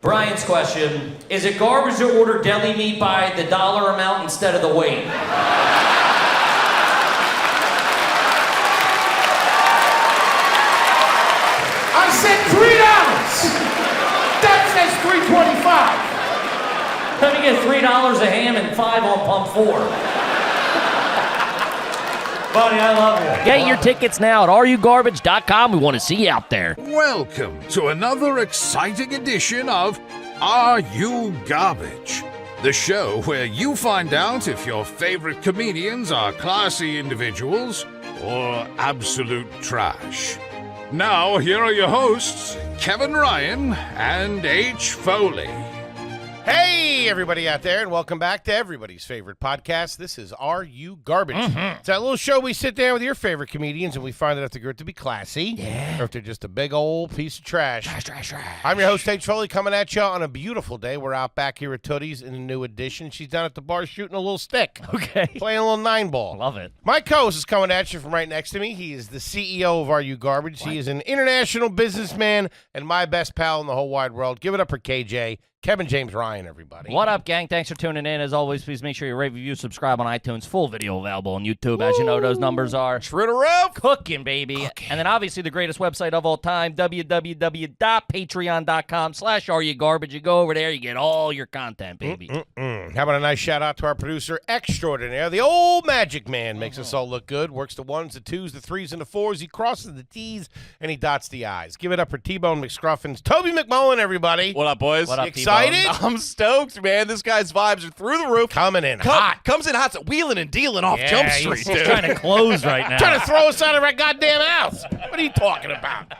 Brian's question, is it garbage to order deli meat by the dollar amount instead of the weight? I said $3. That says $3.25. Let me get $3 a ham and 5 on pump 4. Buddy, I love you. Get your tickets now at areyouGarbage.com. We want to see you out there. Welcome to another exciting edition of Are You Garbage? The show where you find out if your favorite comedians are classy individuals or absolute trash. Now, here are your hosts, Kevin Ryan and H. Foley. Hey, everybody out there, and welcome back to everybody's favorite podcast. This is Are You Garbage? It's that little show we sit down with your favorite comedians, and we find out if they're good to be classy, or if they're just a big old piece of trash. Trash. I'm your host, H. Foley, coming at you on a beautiful day. We're out back here at Tootie's in a new edition. She's down at the bar shooting a little stick. Okay. Playing a little 9-ball. Love it. My co-host is coming at you from right next to me. He is the CEO of Are You Garbage? What? He is an international businessman and my best pal in the whole wide world. Give it up for KJ. Kevin James Ryan, everybody. What up, gang? Thanks for tuning in. As always, please make sure you rate, review, subscribe on iTunes. Full video available on YouTube. As you know, those numbers are cooking, baby. Cooking. And then obviously the greatest website of all time, www.patreon.com/areyougarbage. You go over there, you get all your content, baby. How about a nice shout out to our producer extraordinaire, the old magic man, makes us all look good, works the 1s, the 2s, the 3s, and the 4s. He crosses the T's and he dots the I's. Give it up for T-Bone McScruffins. Toby McMullen, everybody. What up, boys? What up, excited? I'm stoked, man. This guy's vibes are through the roof. Coming in hot. Comes in hot, wheeling and dealing off Jump Street, He's dude. trying to close right now. Trying to throw us out of our goddamn house. What are you talking about?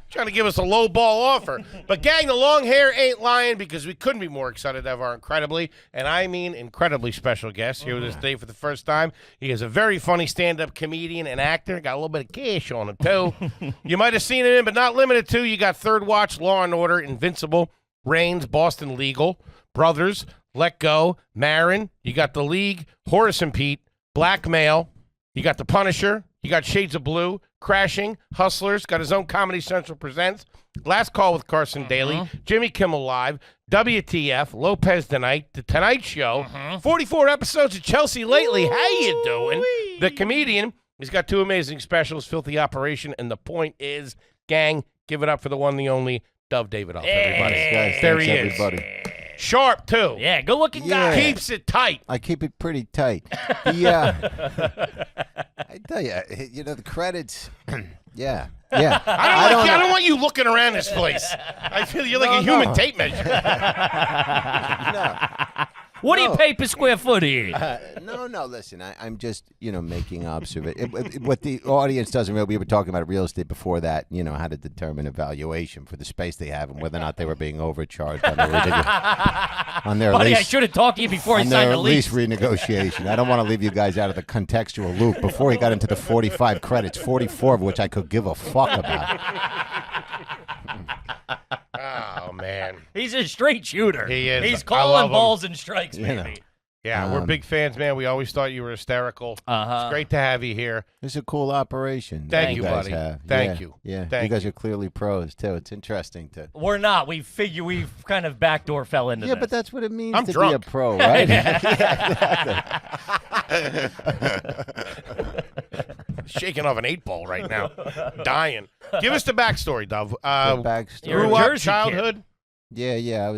Trying to give us a low ball offer. But gang, the long hair ain't lying, because we couldn't be more excited to have our incredibly, and I mean incredibly special guest here with us today for the first time. He is a very funny stand-up comedian and actor. Got a little bit of cash on him, too. You might have seen him in, but not limited to. You got Third Watch, Law & Order, Invincible, Reigns, Boston Legal, Brothers, Let Go, Marin. You got The League, Horace and Pete, Blackmail. You got The Punisher. You got Shades of Blue, Crashing, Hustlers. Got his own Comedy Central Presents, Last Call with Carson Daly, Jimmy Kimmel Live, WTF, Lopez Tonight, The Tonight Show, 44 episodes of Chelsea Lately. How you doing? The comedian. He's got 2 amazing specials, Filthy Operation, and The Point Is, gang, give it up for the one, the only, Dove Davidoff, everybody. Guys, There thanks, he is. everybody. Sharp, too. Yeah, good-looking guy. Yeah. Keeps it tight. I keep it pretty tight. Yeah. I tell you, the credits. Yeah. I don't want you looking around this place. I feel you're like a human tape measure. No. What do you pay per square foot here? No. Listen, I'm just, making observation. What the audience doesn't really, we were talking about real estate before that, how to determine a valuation for the space they have and whether or not they were being overcharged on their Buddy, lease. I should have talked to you before I on signed their the lease. lease renegotiation. I don't want to leave you guys out of the contextual loop. Before he got into the 45 credits, 44 of which I could give a fuck about. Oh, man. He's a straight shooter. He is. He's I calling love him. balls and strikes, baby. Yeah, we're big fans, man. We always thought you were hysterical. It's great to have you here. It's a cool operation. Thank you, guys buddy. have. Thank you. Yeah, Thank you guys you. are clearly pros, too. It's interesting to... We're not. We've kind of backdoor fell into Yeah, this. but that's what it means I'm to drunk. be a pro, right? Shaking off an 8-ball right now. Dying. Give us the backstory, Dove. backstory. You're a Grew up, Jersey childhood. Yeah.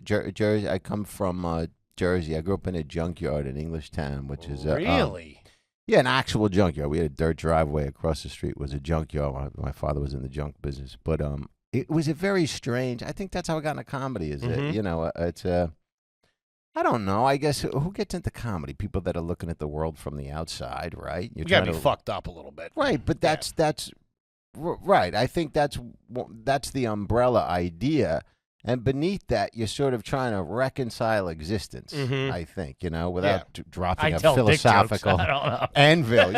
Jersey. I come from Jersey. I grew up in a junkyard in Englishtown, which is Really? an actual junkyard. We had a dirt driveway across the street. Was a junkyard. My father was in the junk business, but it was a very strange. I think that's how I got into comedy. It's I don't know. I guess who gets into comedy? People that are looking at the world from the outside, right? You got to be fucked up a little bit. Right, but that's right. I think that's the umbrella idea. And beneath that, you're sort of trying to reconcile existence, I think, without dropping a philosophical I don't know. anvil.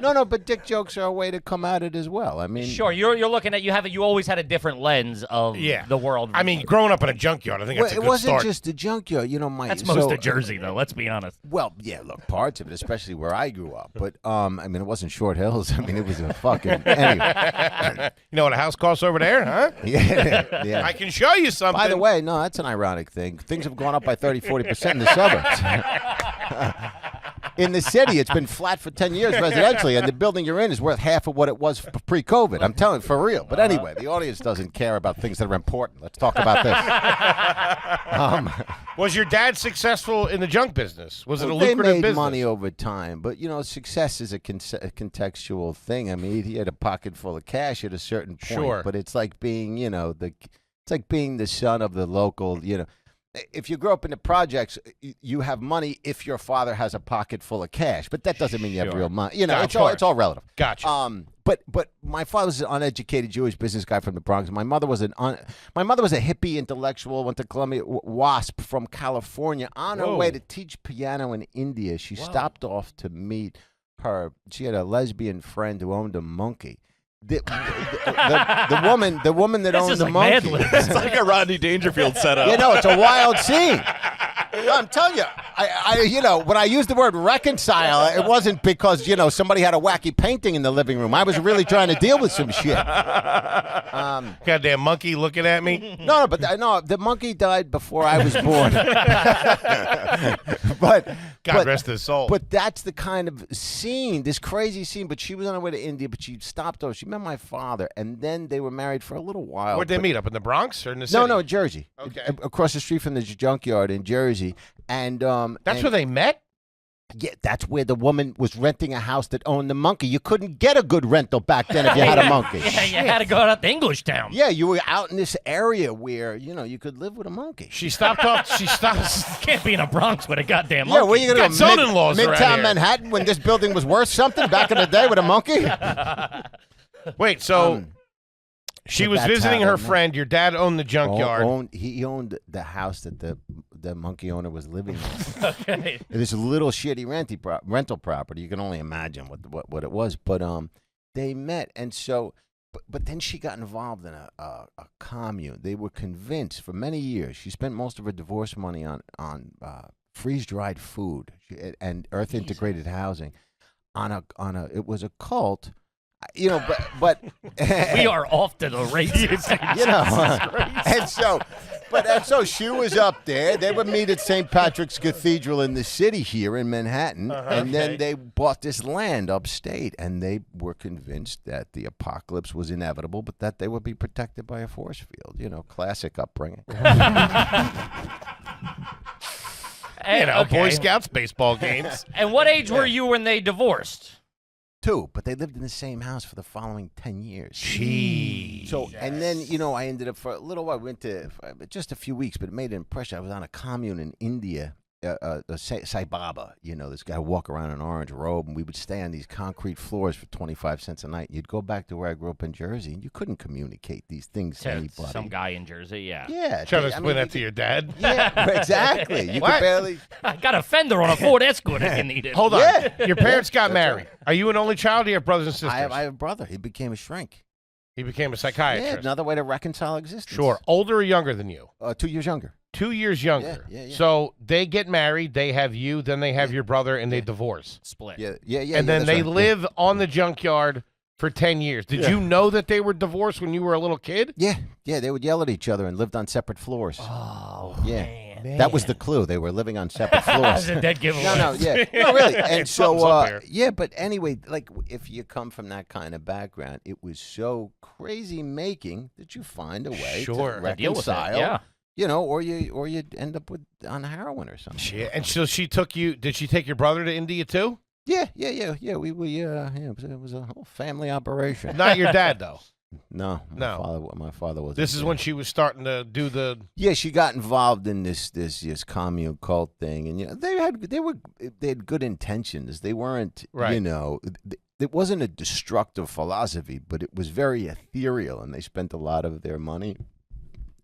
No, but dick jokes are a way to come at it as well. I mean, Sure, you're looking at you always had a different lens of the world. I mean, growing up in a junkyard, I think that's a it good wasn't start. just the junkyard. that's most of Jersey, though. Let's be honest. Well, yeah, look, parts of it, especially where I grew up. But I mean, it wasn't Short Hills. I mean, it was a fucking anyway. You know what a house costs over there, huh? Yeah. I can show you something. By the way, no, that's an ironic thing. Things have gone up by 30-40% in the suburbs. In the city, it's been flat for 10 years residentially, and the building you're in is worth half of what it was pre-COVID. I'm telling you, for real. But anyway, the audience doesn't care about things that are important. Let's talk about this. Was your dad successful in the junk business? Was it a They lucrative made business? money over time, but success is a contextual thing. I mean, he had a pocket full of cash at a certain point, Sure. but it's like being, it's like being the son of the local, If you grow up in the projects, you have money if your father has a pocket full of cash, but that doesn't mean you have real money. Gotcha. It's all relative. Gotcha. But my father was an uneducated Jewish business guy from the Bronx. My mother was a hippie intellectual, went to Columbia, WASP from California. On her way to teach piano in India, she stopped off to meet her. She had a lesbian friend who owned a monkey. The woman that owned the monkey. It's like a Rodney Dangerfield setup. It's a wild scene. I'm telling you, when I used the word reconcile, it wasn't because, somebody had a wacky painting in the living room. I was really trying to deal with some shit. Goddamn monkey looking at me. No, but the monkey died before I was born. God rest his soul. But that's the kind of scene, this crazy scene. But she was on her way to India, but she stopped off. She met my father, and then they were married for a little while. Where'd they meet? Up in the Bronx or in the city? No, Jersey. Okay. Across the street from the junkyard in Jersey. And that's where they met? Yeah, that's where the woman was renting a house that owned the monkey. You couldn't get a good rental back then if you had a monkey. Yeah, you had to go out to English Town. Yeah, you were out in this area where, you could live with a monkey. She stopped off. She stopped. Can't be in a Bronx with a goddamn monkey. Yeah, where you going Got to son-in-laws around Midtown here. Manhattan when this building was worth something back in the day with a monkey? Wait, so she was that's visiting how her they met. friend. Your dad owned the junkyard. He owned the house that the monkey owner was living in. Okay. This little shitty rental property. You can only imagine what it was. But they met, and so, but then she got involved in a commune. They were convinced for many years. She spent most of her divorce money on freeze-dried food and earth-integrated housing. It was a cult. But We are off to the races. and so she was up there. They would meet at St. Patrick's Cathedral in the city here in Manhattan, and then they bought this land upstate, and they were convinced that the apocalypse was inevitable, but that they would be protected by a force field. Classic upbringing. Boy Scouts baseball games. And what age were you when they divorced? 2, but they lived in the same house for the following 10 years. Jeez. So, and then, I ended up for a little while, went to just a few weeks, but it made an impression. I was on a commune in India, Sai Baba, this guy would walk around in an orange robe, and we would stay on these concrete floors for 25 cents a night. You'd go back to where I grew up in Jersey, and you couldn't communicate these things to anybody. Some guy in Jersey, yeah. Yeah. Trying to explain that to your dad? Yeah, exactly. You What? could barely... I got a fender on a Ford Escort if you need it. Hold on. Yeah. Your parents got That's married. right. Are you an only child or do you have brothers and sisters? I have a brother. He became a shrink. He became a Yeah, psychiatrist. another way to reconcile existence. Sure. Older or younger than you? 2 years younger. 2 years younger. Yeah. So they get married, they have you, then they have your brother, and they divorce. Split. Yeah. And then that's they right. live on the junkyard for 10 years. Did you know that they were divorced when you were a little kid? Yeah, they would yell at each other and lived on separate floors. Oh, yeah. man. That was the clue. They were living on separate floors. That's a dead giveaway. No, really. And Something's so, up here. yeah, but anyway, like if you come from that kind of background, it was so crazy making that you find a way Sure. to To deal with it, reconcile. yeah. Or you end up on heroin or something. Yeah. And so she took you, did she take your brother to India too? Yeah. We it was a whole family operation. Not your dad, though. No. My father was. This is when she was starting to do the. Yeah, she got involved in this commune cult thing, and they had good intentions. They weren't, Right. It wasn't a destructive philosophy, but it was very ethereal, and they spent a lot of their money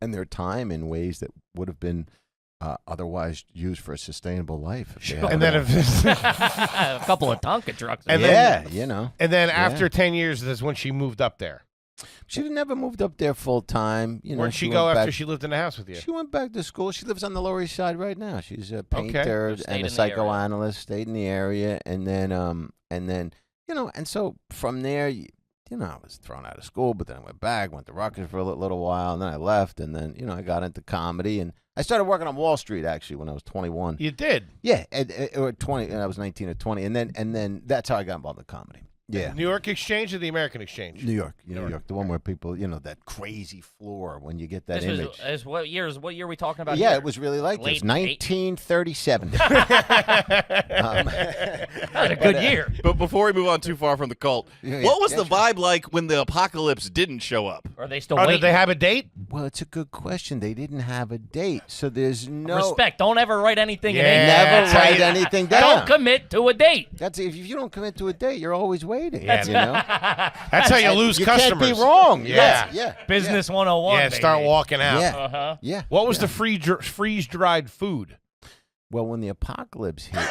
and their time in ways that would have been otherwise used for a sustainable life. And then A couple of Tonka trucks. And yeah, you know. And then after 10 years, that's when she moved up there. She never moved up there full time. You know, Where'd she went go after back- she lived in the house with you? She went back to school. She lives on the Lower East Side right now. She's a painter Stayed and in a the psychoanalyst. Stayed in the area, and then you know, and so from there, you know, I was thrown out of school, but then I went back, went to Rutgers for a little while, and then I left, and then you know, I got into comedy, and I started working on Wall Street actually when I was 21. You did? Yeah, or 20, and I was 19 or 20, and then that's how I got involved in comedy. Yeah. New York Exchange or the American Exchange? New York, the one where people, you know, that crazy floor when you get that This image. is what year are we talking about? Yeah, here? it was really like Late this. 1937. That was a good year. But before we move on too far from the cult, Yeah, what was yeah, the sure. vibe like when the apocalypse didn't show up? Are they still Oh, waiting? did they have a date? Well, it's a good question. They didn't have a date, so there's no Respect. Don't ever write anything in Yeah. ink. Never That's how write you- anything down. Don't commit to a date. That's if you don't commit to a date, you're always waiting. Yeah, you know, That's how you lose you customers. can't be wrong. Yeah. yeah, Business 101. Yeah, start baby. walking out. yeah, Uh-huh. yeah. What was the freeze-dried food? Well, when the apocalypse hit,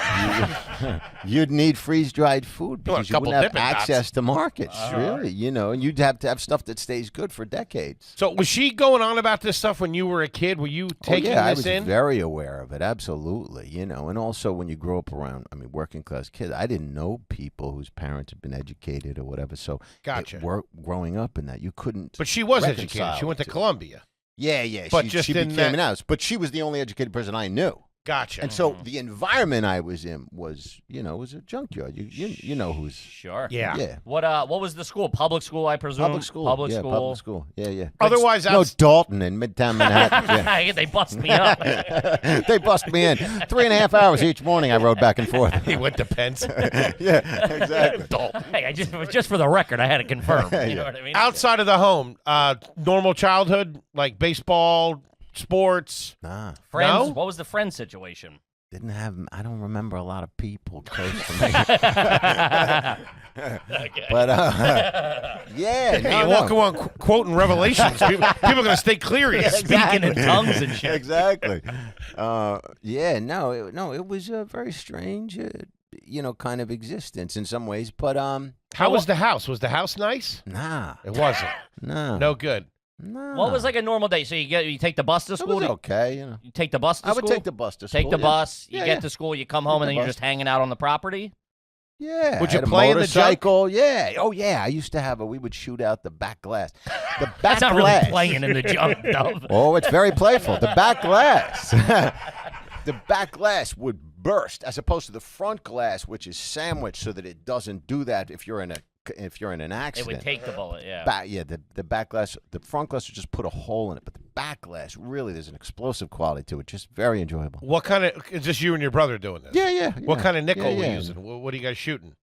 you'd need freeze-dried food You want a because you couple wouldn't have Dippin' Dots. access to markets, really. You know, and you'd have to have stuff that stays good for decades. So was she going on about this stuff when you were a kid? Were you taking I this was in? very aware of it, absolutely. You know, and also when you grow up around, I mean, working class kids, I didn't know people whose parents had been educated or whatever. So, Gotcha. Growing up in that, you couldn't. But she was reconcile educated. She went to it. Columbia. Yeah. But she, just she in became that- an house, but she was the only educated person I knew. Gotcha. And so the environment I was in was, you know, was a junkyard. You know who's. Sure. yeah. Yeah. What was the school? Public school, I presume. Public school. Public yeah, school. public school. Yeah. Otherwise, No, Dalton in Midtown Manhattan. Yeah. They bust me up. They bust me in. 3.5 hours each morning I rode back and forth. he went to Pence. Yeah, exactly. Hey, just for the record, I had to confirm. You know what I mean? Outside of the home, normal childhood, like baseball, sports. Nah, Friends. No? What was the friend situation? didn't have. I don't remember a lot of people close to me. But yeah, Hey, you walk around quoting Revelations. People are going to stay clear of you. Speaking in tongues and shit. Exactly. It was a very strange, kind of existence in some ways. But How was the house? Was the house nice? nah, It wasn't. no, No good. no. What was like a normal day? So you take the bus to It school. was okay, You take the bus to I school. would take the bus to school. Take the yeah. bus. You Yeah, get yeah. to school. You come home, Take and the then you're bus. just hanging out on the property. Yeah. Would you I had a play in the junk? motorcycle? Yeah. Oh, yeah. I used to have we would shoot out the back glass. The back That's not glass. really playing in the junk, though. Oh, it's very playful. The back glass. The back glass would burst as opposed to the front glass, which is sandwiched so that it doesn't do that if you're in an It accident. would take the bullet. Yeah. The back glass, the front glass would just put a hole in it, but the back glass, really, there's an explosive quality to it. Just very enjoyable. What kind of, is just you and your brother doing this? Yeah. What kind of nickel Yeah, were yeah. you using? What are you guys shooting?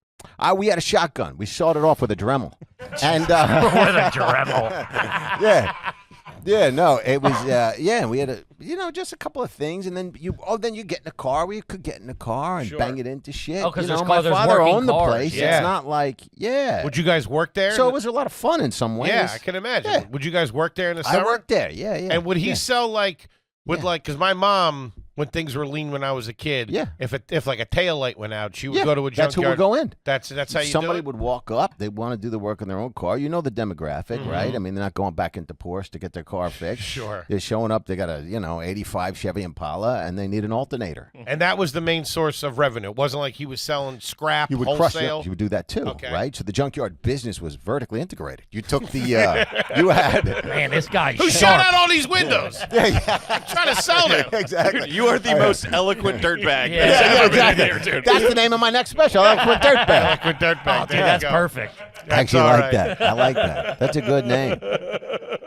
We had a shotgun. We sawed it off with a Dremel. And With a Dremel. yeah, no, it was we had just a couple of things, and then you get in a car. We could get in a car and Sure. bang it into shit. Oh, 'cause there's my there's father working owned the cars. place. Yeah. It's not like Would you guys work there? So it was a lot of fun in some ways. Yeah, I can imagine. Yeah. Would you guys work there in the I summer? worked there. Yeah. And would he yeah. sell Yeah. because my mom, when things were lean when I was a kid, Yeah. if like a tail light went out, she would Yeah, go to a that's who junkyard. would go in. That's how you Somebody do it? would walk up. They want to do the work on their own car. You know the demographic, Mm-hmm. right? I mean, they're not going back into Porsche to get their car fixed. Sure. They're showing up. They got a 85 Chevy Impala, and they need an alternator. And that was the main source of revenue. It wasn't like he was selling scrap You would crush wholesale. it. You would do that too, Okay. right? So the junkyard business was vertically integrated. You took the you had Man, this guy's Who sharp. shot out all these windows? Trying to sell them. exactly. You are the most eloquent dirtbag. Yeah. that's ever been in exactly. here, dude. That's the name of my next special. I like with Dirtbag. With dirtbag. Oh, dude, that's perfect. I actually all like right. that. I like that. That's a good name.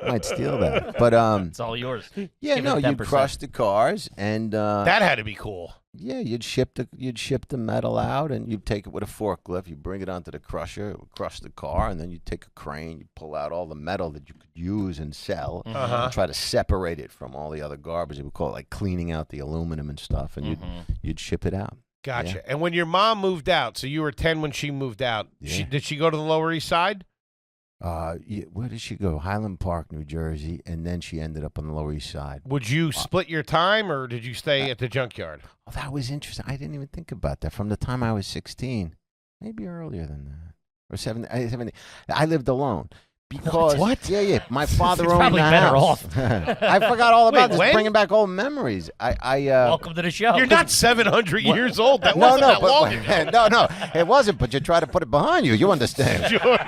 Might steal that. But It's all yours. yeah, Give no, it you'd 10%. crush the cars and That had to be cool. yeah, you'd ship the metal out, and you'd take it with a forklift. You bring it onto the crusher, it would crush the car, and then you take a crane, you pull out all the metal that you could use and sell, Uh-huh. and try to separate it from all the other garbage. You would call it like cleaning out the aluminum and stuff, and you'd ship it out. Gotcha. Yeah. And when your mom moved out, so you were 10 when she moved out, Yeah. did she go to the Lower East Side? Where did she go? Highland Park, New Jersey, and then she ended up on the Lower East Side. Would you split your time, or did you stay at the junkyard? Oh, that was interesting. I didn't even think about that. From the time I was 16, maybe earlier than that, or 17. I lived alone. Because what? Yeah. My father He's owned probably the better house. off. I forgot all about Wait, this. when? Bringing back old memories. Welcome to the show. You're not 700 years old. That wasn't that long ago. No, it wasn't. But you try to put it behind you. You understand? Sure.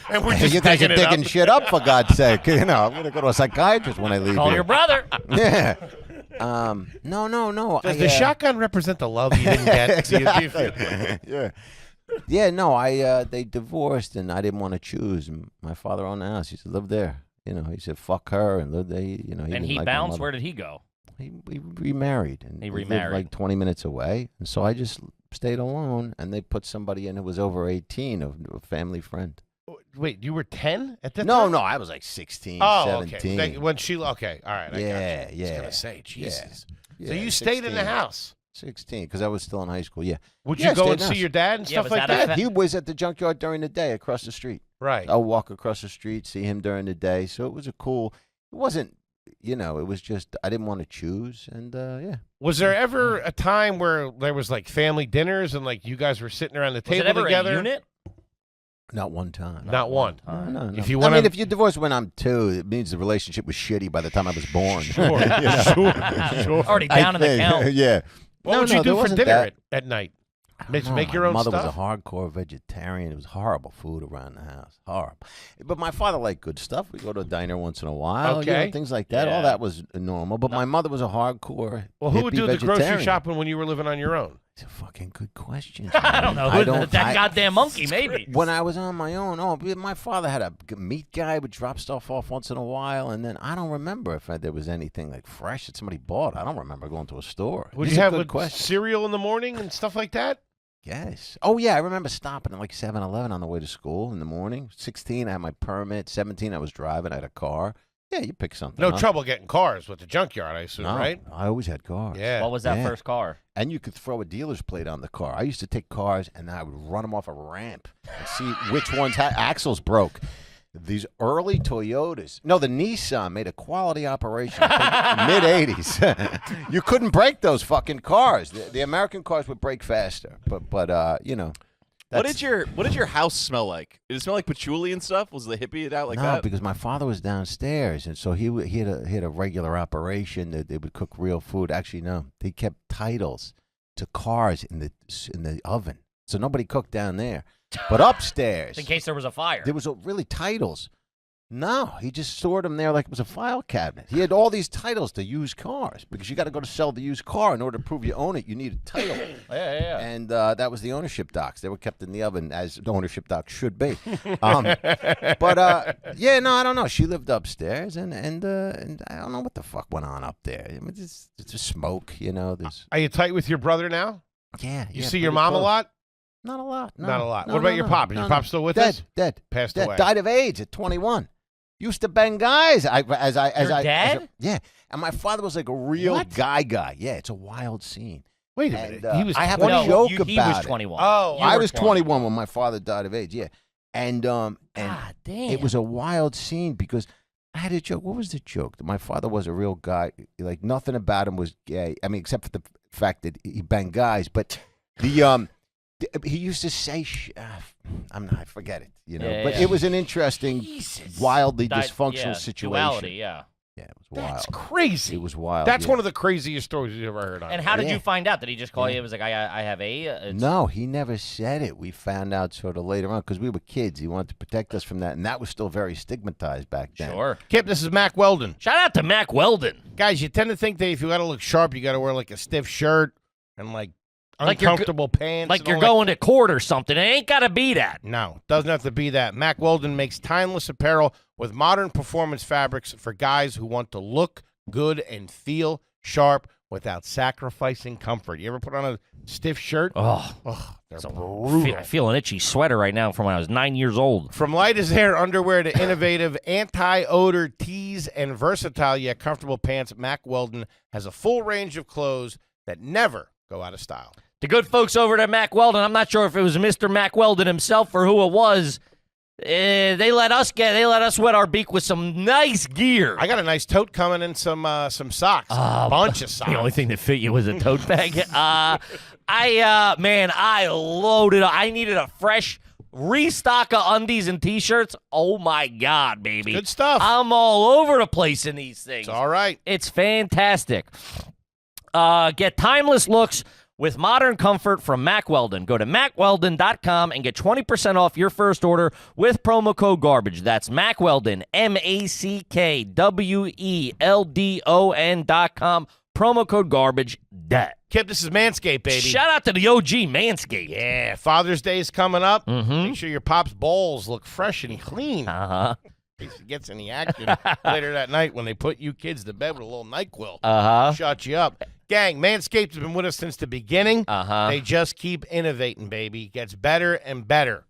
And we're just You guys are digging it digging up. shit up, for God's sake. You know, I'm gonna go to a psychiatrist when I leave Call here. your brother. Yeah. No. Does the shotgun represent the love you didn't get? Do you feel- Yeah. Yeah, no, they divorced and I didn't want to choose. And my father owned the house. He said, live there. You know, he said, fuck her and live there. You know, And didn't he like my bounced. mother. Where did he go? He remarried. And He lived remarried. like 20 minutes away. And so I just stayed alone. And they put somebody in who was over 18, a family friend. Wait, you were 10 at that No, time? no, I was like 16, Oh, 17. okay. When she, okay, all right. I got you. Yeah, I was yeah. gonna say, Jesus. Yeah, So you stayed in the 16. house. 16, because I was still in high school, yeah. Would Yeah, you go stayed and in see house. your dad and Yeah, stuff was like that a that? fa- He was at the junkyard during the day across the street. Right. I'll walk across the street, see him during the day. So it was it wasn't, it was just, I didn't want to choose. And yeah. Was there ever a time where there was like family dinners and like you guys were sitting around the Was it table ever together? a unit? Not one time. Not one. No. If you I wanna- mean, if you divorce when I'm 2, it means the relationship was shitty by the time I was born. Sure. Sure. Already down in the count. Yeah. What would you there do for wasn't dinner that. at night? I Make don't know. your own My mother stuff? was a hardcore vegetarian. It was horrible food around the house. Horrible. But my father liked good stuff. We go to a diner once in a while. Okay. Things like that. Yeah. All that was normal. But my mother was a hardcore Well, who would do the grocery vegetarian. shopping when you were living on your own? It's a fucking good question. I don't know. That goddamn monkey, maybe. When I was on my own, my father had a meat guy would drop stuff off once in a while, and then I don't remember if there was anything like fresh that somebody bought. I don't remember going to a store. Would These you are have good like, questions. cereal in the morning and stuff like that? Yes. Oh, yeah. I remember stopping at like 7-Eleven on the way to school in the morning. 16, I had my permit. 17, I was driving. I had a car. Yeah, you pick something No up. trouble getting cars with the junkyard, I assume, No, right? I always had cars. Yeah. What was that Yeah. first car? And you could throw a dealer's plate on the car. I used to take cars and I would run them off a ramp and see which ones had axles broke. These early Toyotas. No, the Nissan made a quality operation. Mid 80s. You couldn't break those fucking cars. The American cars would break faster. But What did your house smell like? Did it smell like patchouli and stuff? Was the hippie out like no, that? because my father was downstairs, and so he had a regular operation that they would cook real food. Actually, no, they kept titles to cars in the oven, so nobody cooked down there. But upstairs, In case there was a fire. there was really titles. No, he just stored them there like it was a file cabinet. He had all these titles to used cars because you got to go to sell the used car in order to prove you own it. You need a title. Yeah. And that was the ownership docs. They were kept in the oven as the ownership docs should be. Yeah, no, I don't know. She lived upstairs, and I don't know what the fuck went on up there. I mean, it's just smoke, There's Are you tight with your brother now? yeah. You yeah, see your pretty mom a close. lot? Not a lot. No, Not a lot. no, What about no, your no, pop? Is no, your no. pop still with us? Dead. Passed Dead. away. Died of AIDS at 21. Used to bang guys. Your dad? Yeah. And my father was like a real What? guy. Yeah, it's a wild scene. Wait a And, minute. He was I have 20? a joke he about was it. 21. Oh, You I were was 21 when my father died of AIDS. Yeah, and God damn. it was a wild scene because I had a joke. What was the joke? That my father was a real guy. Like nothing about him was gay. I mean, except for the fact that he banged guys. But he used to say, I forget it. Yeah, but yeah. it was an interesting, wildly dysfunctional yeah, situation. Duality, yeah. Yeah, it was wild. That's crazy. It was wild. That's yeah. one of the craziest stories you've ever heard on. And how did Yeah. you find out? Did he just call Yeah. you? It was like, I have No, he never said it. We found out sort of later on because we were kids. He wanted to protect us from that, and that was still very stigmatized back then. Sure. Kip, this is Mac Weldon. Shout out to Mac Weldon. Guys, you tend to think that if you got to look sharp, you got to wear like a stiff shirt and like Like you're uncomfortable pants. Like and you're all that. going to court or something. It ain't got to be that. No, doesn't have to be that. Mac Weldon makes timeless apparel with modern performance fabrics for guys who want to look good and feel sharp without sacrificing comfort. You ever put on a stiff shirt? Oh, They're so brutal. I feel an itchy sweater right now from when I was 9 years old. From light as air underwear to innovative anti-odor tees and versatile yet comfortable pants, Mac Weldon has a full range of clothes that never go out of style. The good folks over at Mac Weldon, I'm not sure if it was Mr. Mac Weldon himself or who it was. They let us wet our beak with some nice gear. I got a nice tote coming and some socks. A bunch of socks. The only thing that fit you was a tote bag. I loaded up. I needed a fresh restock of undies and T-shirts. Oh, my God, baby. Good stuff. I'm all over the place in these things. It's all right. It's fantastic. Get timeless looks with modern comfort from Mack Weldon. Go to MackWeldon.com and get 20% off your first order with promo code GARBAGE. That's Mack Weldon, MackWeldon.com. Promo code GARBAGE. Kip, this is Manscaped, baby. Shout out to the OG Manscaped. Yeah, Father's Day is coming up. Mm-hmm. Make sure your pop's balls look fresh and clean. Uh-huh. In case he gets any action later that night when they put you kids to bed with a little NyQuil. Uh-huh. Shut you up. Gang, Manscaped has been with us since the beginning. Uh-huh. They just keep innovating, baby. Gets better and better.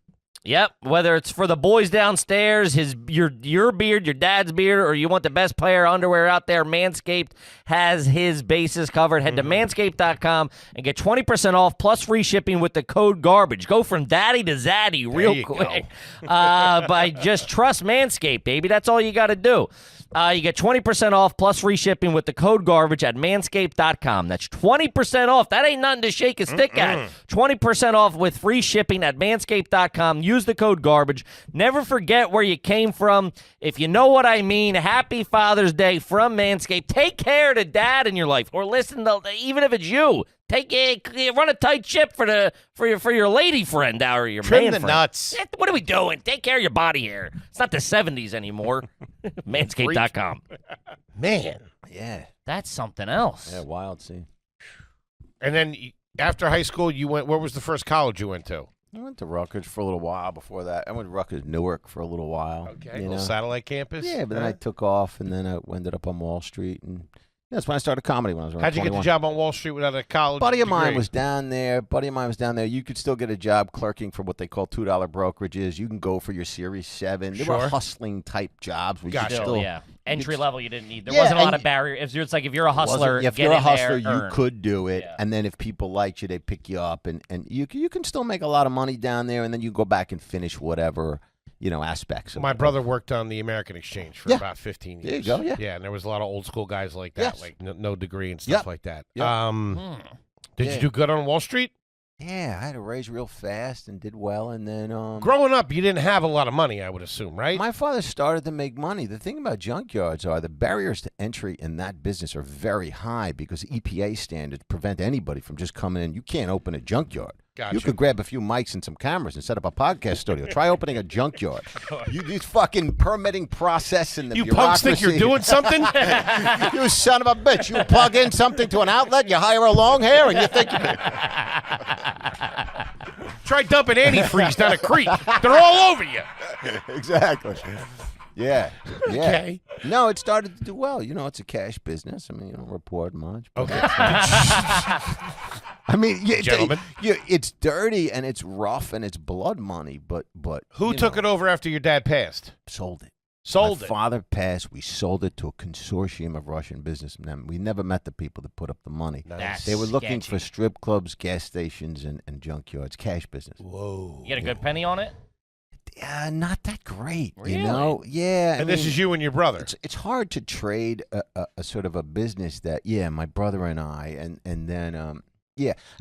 Yep, whether it's for the boys downstairs, your beard, your dad's beard, or you want the best pair of underwear out there, Manscaped has his bases covered. Head to manscaped.com and get 20% off plus free shipping with the code GARBAGE. Go from daddy to zaddy real quick. By just trust Manscaped, baby. That's all you got to do. You get 20% off plus free shipping with the code GARBAGE at manscaped.com. That's 20% off. That ain't nothing to shake a stick at. 20% off with free shipping at manscaped.com. Use the code GARBAGE. Never forget where you came from. If you know what I mean, happy Father's Day from Manscaped. Take care to dad in your life. Or listen to, even if it's you, run a tight ship for your lady friend or your Trim man the friend. nuts. What are we doing? Take care of your body hair. It's not the 70s anymore. Manscaped.com. Man. Yeah. That's something else. Yeah, wild scene. And then after high school, you went. Where was the first college you went to? I went to Rutgers for a little while before that. I went to Rutgers, Newark for a little while. Okay. You Little know? satellite campus? Yeah, but then I took off, and then I ended up on Wall Street, and that's when I started comedy when I was around How'd you 21. get the job on Wall Street without a college Buddy of mine degree? was down there. You could still get a job clerking for what they call $2 brokerages. You can go for your Series 7. They were Sure. hustling type jobs. We Gotcha. could Still, still, yeah. Entry level, you didn't need. There Yeah, wasn't a lot and of barrier. It's like if you're a hustler, if get you're a in there, hustler, you earn. could do it. Yeah. And then if people liked you, they'd pick you up, and you can still make a lot of money down there, and then you go back and finish whatever aspects of My it. brother worked on the American Exchange for Yeah. about 15 years. There you go, yeah. Yeah, and there was a lot of old school guys like that, Yes. like no degree and stuff Yep. like that. Yep. Did Yeah. you do good on Wall Street? Yeah, I had to raise real fast and did well, and then Growing up, you didn't have a lot of money, I would assume, right? my father started to make money. The thing about junkyards are the barriers to entry in that business are very high because EPA standards prevent anybody from just coming in. You can't open a junkyard. Gotcha. You could grab a few mics and some cameras and set up a podcast studio. Try opening a junkyard. These fucking permitting process and the You punks think you're doing something? You son of a bitch. You plug in something to an outlet, you hire a long hair, and you think Try dumping antifreeze down a creek. They're all over you. Exactly. Yeah. Yeah. Okay. No, it started to do well. It's a cash business. I mean, you don't report much. But Okay. I mean, Gentlemen. it's dirty and it's rough and it's blood money, but Who took it over after your dad passed? sold it. Sold My it. father passed. We sold it to a consortium of Russian businessmen. We never met the people that put up the money. That's They were looking for sketchy. strip clubs, gas stations, and junkyards. Cash business. Whoa. You get a good penny on it? Not that great, Really? Yeah. And this is you and your brother. It's hard to trade a sort of a business that, my brother and I, and then, I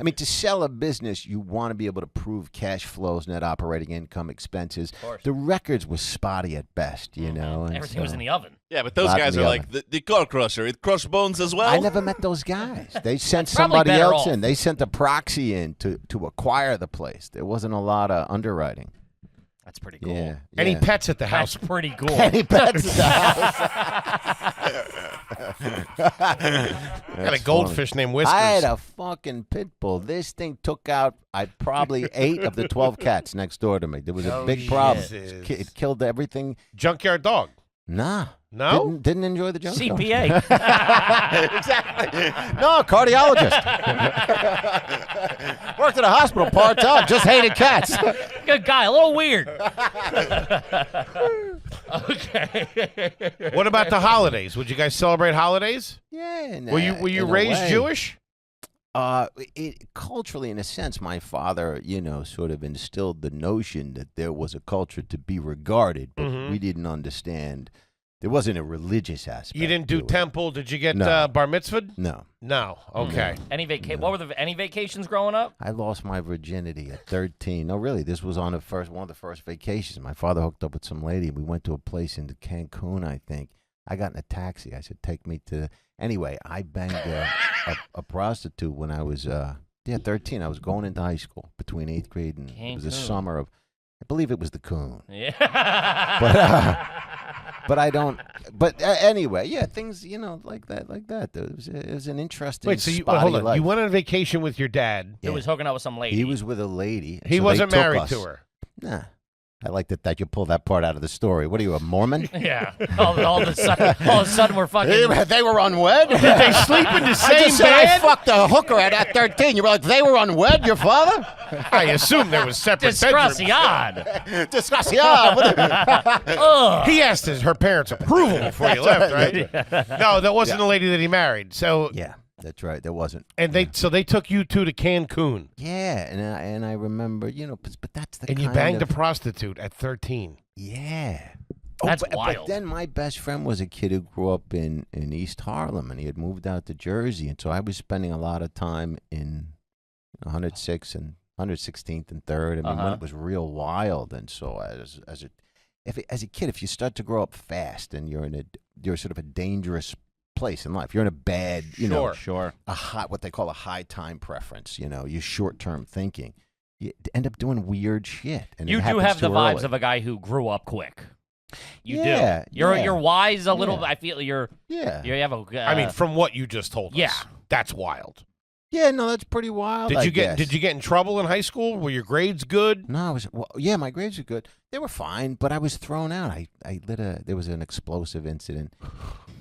mean, to sell a business, you want to be able to prove cash flows, net operating income, expenses. course. The records were spotty at best, and Everything was so- in the oven. Yeah, but those Lot guys in are the like the car crusher. It crushed bones as well. I never met those guys. They sent Probably somebody better else off. in. They sent a proxy in to acquire the place. There wasn't a lot of underwriting. That's pretty cool. Yeah. Any yeah. pets at the That's house? pretty cool. Any pets at the house? Got a goldfish named Whiskers. I had a fucking pit bull. This thing took out probably 8 of the 12 cats next door to me. There was a Oh, big problem. Jesus. It killed everything. Junkyard dog. Nah. No? Didn't enjoy the junk. CPA. Exactly. No, cardiologist. Worked at a hospital part-time. Just hated cats. Good guy. A little weird. Okay. What about the holidays? Would you guys celebrate holidays? Yeah. Were you raised Jewish? Culturally, in a sense, my father, sort of instilled the notion that there was a culture to be regarded, but we didn't understand. There wasn't a religious aspect. You didn't do to it. temple. Did you get No. bar mitzvahed? No. No. Okay. What were any vacations growing up? I lost my virginity at 13. No, really, this was on one of the first vacations. My father hooked up with some lady. We went to a place in Cancun, I think. I got in a taxi. I said, take me to... Anyway, I banged a prostitute when I was 13. I was going into high school between 8th grade and it was the summer of... I believe it was the coon. Yeah. But I don't... But anyway, yeah, things, like that. It was an interesting Wait, so hold on. life. You went on vacation with your dad. He was hooking up with some lady. He was with a lady. He so wasn't they took married us. to her. Nah. I like that you pull that part out of the story. What are you, a Mormon? Yeah. All of a sudden we're fucking... They were unwed? Did they sleep in the I same just said I bed? fucked a hooker at 13. You were like, they were unwed, your father? I assume there was separate bedrooms. Disgraciad. Disgraciad. He asked her parents' approval before he left, right? No, that wasn't the lady that he married. So Yeah, that's right. There wasn't. and they took you two to Cancun, Yeah, and I remember, but that's the and you kind banged a of, prostitute at 13. Yeah. That's but wild. then my best friend was a kid who grew up in East Harlem, and he had moved out to Jersey, and so I was spending a lot of time in 106th and 116th and 3rd. I mean, when it was real wild, and so as a kid, if you start to grow up fast and you're sort of a dangerous place in life, you're in a bad, Sure. what they call a high time preference. You're short term thinking. You end up doing weird shit. And You it do happens have the too vibes early. of a guy who grew up quick. You Yeah, do. You're yeah. wise a little. Yeah. I feel you have a. I mean, from what you just told us, yeah. that's wild. Yeah, no, that's pretty wild. Did you get in trouble in high school? Were your grades good? No, my grades were good. They were fine, but I was thrown out. There was an explosive incident.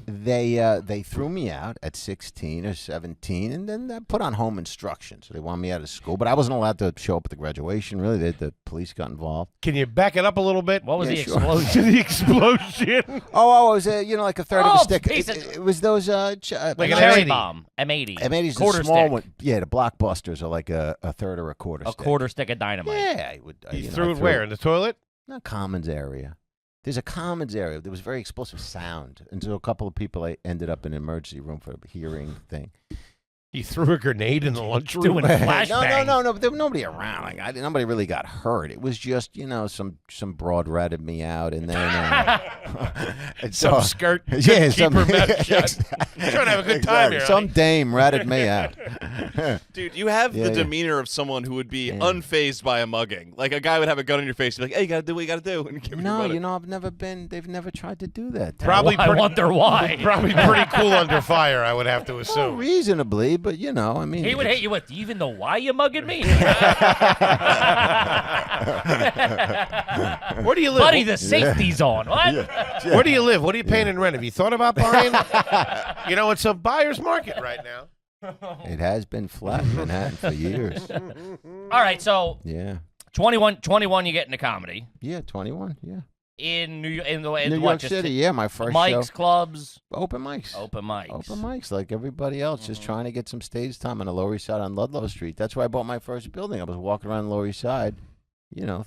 They threw me out at 16 or 17, and then they put on home instruction. So they wanted me out of school, but I wasn't allowed to show up at the graduation. Really, the police got involved. Can you back it up a little bit? What was Yeah, the sure. explosion? The explosion. It was like a third of a stick. piece of- It was those Like Like an a cherry M80. bomb. M80. M80's the quarter small stick. one. Yeah, the blockbusters are like a third or a quarter. A stick. quarter stick of dynamite. Yeah, I would. You threw it where? In the toilet? Not commons area. There's a commons area. There was very explosive sound, and so a couple of people ended up in an emergency room for a hearing thing. You threw a grenade in the lunchroom? Doing flashbangs. No. But there was nobody around. Like nobody really got hurt. It was just some broad ratted me out, and then and Some so- skirt. Yeah, keep her mouth shut. You're trying to have a good time here. Some dame ratted me out. Dude, you have Yeah, the yeah. demeanor of someone who would be unfazed by a mugging. Like a guy would have a gun in your face, and be like, "Hey, you gotta do what you gotta do." And give No, your money. I've never been. They've never tried to do that. Probably I pretty, wonder why. probably pretty cool under fire, I would have to Well, assume. reasonably, but I mean, He would hit you with, "Do you even know why you mugging me?" Where do you live? Buddy, the safety's on. What? Where do you live? What are you paying in rent? Have you thought about buying? It's a buyer's market right now. It has been flat in Manhattan for years. All right, so Yeah. 21, you get into comedy. Yeah, 21. Yeah. In New York, New York City. Yeah, my first Mike's show. clubs, Open mics. open mics. Open mics like everybody else, just trying to get some stage time on the Lower East Side on Ludlow Street. That's where I bought my first building. I was walking around the Lower East Side,